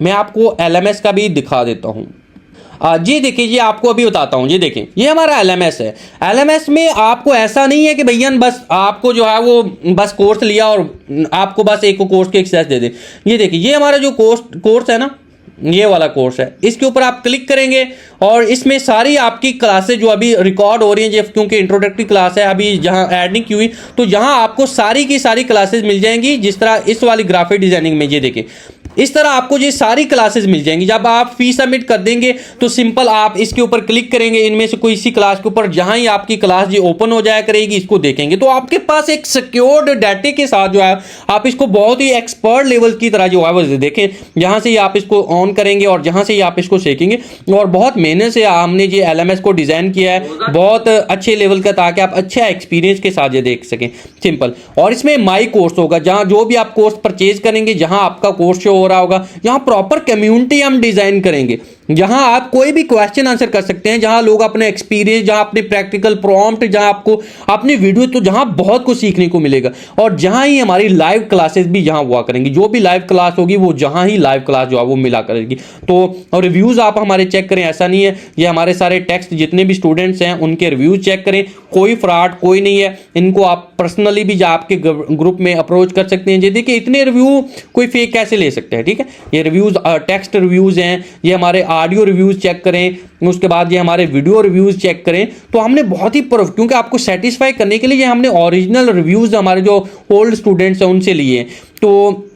Speaker 1: मैं आपको LMS का भी दिखा देता हूं। जी देखिए, ये आपको अभी बताता हूँ। ये देखें, ये हमारा LMS है। LMS में आपको ऐसा नहीं है कि भैया बस आपको जो है वो बस कोर्स लिया और आपको बस एक कोर्स की एक्सेस दे दे। ये देखिए, ये हमारा जो कोर्स है ना, ये वाला कोर्स है, इसके ऊपर आप क्लिक करेंगे और इसमें सारी आपकी क्लासेस जो अभी रिकॉर्ड हो रही हैं, क्योंकि इंट्रोडक्टरी क्लास है, अभी जहां ऐड नहीं की हुई, तो जहां आपको सारी की सारी क्लासेस मिल जाएंगी। जिस तरह इस वाली ग्राफिक डिजाइनिंग में, ये देखिए, इस तरह आपको ये सारी क्लासेस मिल जाएंगी। जब आप फीस सबमिट कर देंगे तो सिंपल आप इसके ऊपर क्लिक करेंगे, इनमें से कोई इसी क्लास के ऊपर, जहां ही आपकी क्लास जी ओपन हो जाया करेगी, इसको देखेंगे तो आपके पास एक सिक्योर्ड डाटे के साथ जो है आप इसको बहुत ही एक्सपर्ट लेवल की तरह जो है वो देखें, जहां से ही आप इसको ऑन करेंगे और जहां से ही आप इसको सीखेंगे। और बहुत मेहनत से हमने ये LMS को डिजाइन किया है, बहुत अच्छे लेवल का, ताकि आप अच्छा एक्सपीरियंस के साथ ये देख सकें, सिंपल। और इसमें माई कोर्स होगा, जहां जो भी आप कोर्स परचेज करेंगे, जहां आपका कोर्स शो हो रहा होगा, यहाँ प्रॉपर कम्युनिटी हम डिजाइन करेंगे। जहां आप कोई भी क्वेश्चन आंसर कर सकते हैं, जहां लोग अपने एक्सपीरियंस, जहां अपने प्रैक्टिकल प्रॉम्प्ट, जहां आपको अपनी वीडियो, तो जहां बहुत कुछ सीखने को मिलेगा। और जहां ही हमारी लाइव क्लासेस भी जहां हुआ करेंगी, जो भी लाइव क्लास होगी वो जहां ही लाइव क्लास जो है वो मिला करेगी। तो और रिव्यूज आप हमारे चेक करें, ऐसा नहीं है, ये हमारे सारे टेक्स्ट जितने भी स्टूडेंट्स हैं उनके रिव्यूज चेक करें, कोई फ्रॉड कोई नहीं है। इनको आप पर्सनली भी आपके ग्रुप में अप्रोच कर सकते हैं। देखिए इतने रिव्यू कोई फेक कैसे ले सकते हैं, ठीक है। ये रिव्यूज टेक्स्ट रिव्यूज हैं, ये हमारे ऑडियो रिव्यूज चेक करें, उसके बाद ये हमारे वीडियो रिव्यूज चेक करें। तो हमने बहुत ही क्योंकि आपको सेटिस्फाई करने के लिए ये हमने ओरिजिनल रिव्यूज हमारे जो ओल्ड स्टूडेंट्स हैं उनसे लिए। तो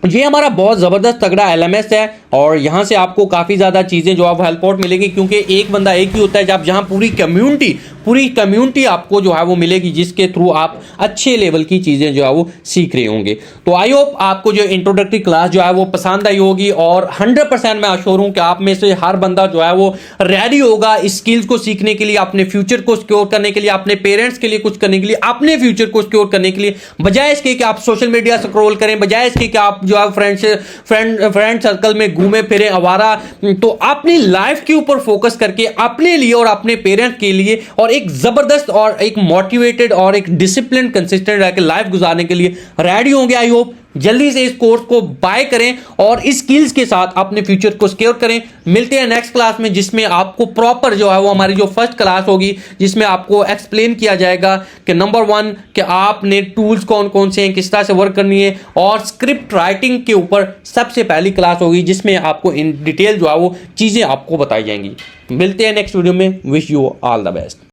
Speaker 1: ये हमारा बहुत ज़बरदस्त तगड़ा LMS है और यहाँ से आपको काफ़ी ज़्यादा चीज़ें जो आप हेल्प आउट मिलेगी, क्योंकि एक बंदा एक ही होता है जब जहाँ पूरी कम्युनिटी आपको जो है वो मिलेगी, जिसके थ्रू आप अच्छे लेवल की चीज़ें जो है वो सीख रहे होंगे। तो आई होप आपको जो इंट्रोडक्टरी क्लास जो है वो पसंद आई होगी और 100% मैं अश्योर हूँ कि आप में से हर बंदा जो है वो रेडी होगा इस स्किल्स को सीखने के लिए, अपने फ्यूचर को सिक्योर करने के लिए, अपने पेरेंट्स के लिए कुछ करने के लिए, अपने फ्यूचर को सिक्योर करने के लिए, बजाय इसके कि आप सोशल मीडिया स्क्रॉल करें, बजाय इसके कि आप जो है फ्रेंड सर्कल में घूमे फिरे आवारा। तो अपनी लाइफ के ऊपर फोकस करके अपने लिए और अपने पेरेंट्स के लिए और एक जबरदस्त और एक मोटिवेटेड और एक डिसिप्लिन कंसिस्टेंट रह के लाइफ गुजारने के लिए रेडी होंगे। आई होप जल्दी से इस कोर्स को बाय करें और इस स्किल्स के साथ अपने फ्यूचर को सिक्योर करें। मिलते हैं नेक्स्ट क्लास में, जिसमें आपको प्रॉपर जो है वो हमारी जो फर्स्ट क्लास होगी, जिसमें आपको एक्सप्लेन किया जाएगा कि नंबर 1 कि आपने टूल्स कौन कौन से हैं, किस तरह से वर्क करनी है, और स्क्रिप्ट राइटिंग के ऊपर सबसे पहली क्लास होगी जिसमें आपको इन डिटेल जो है वो चीज़ें आपको बताई जाएंगी। मिलते हैं नेक्स्ट वीडियो में। Wish you all the best.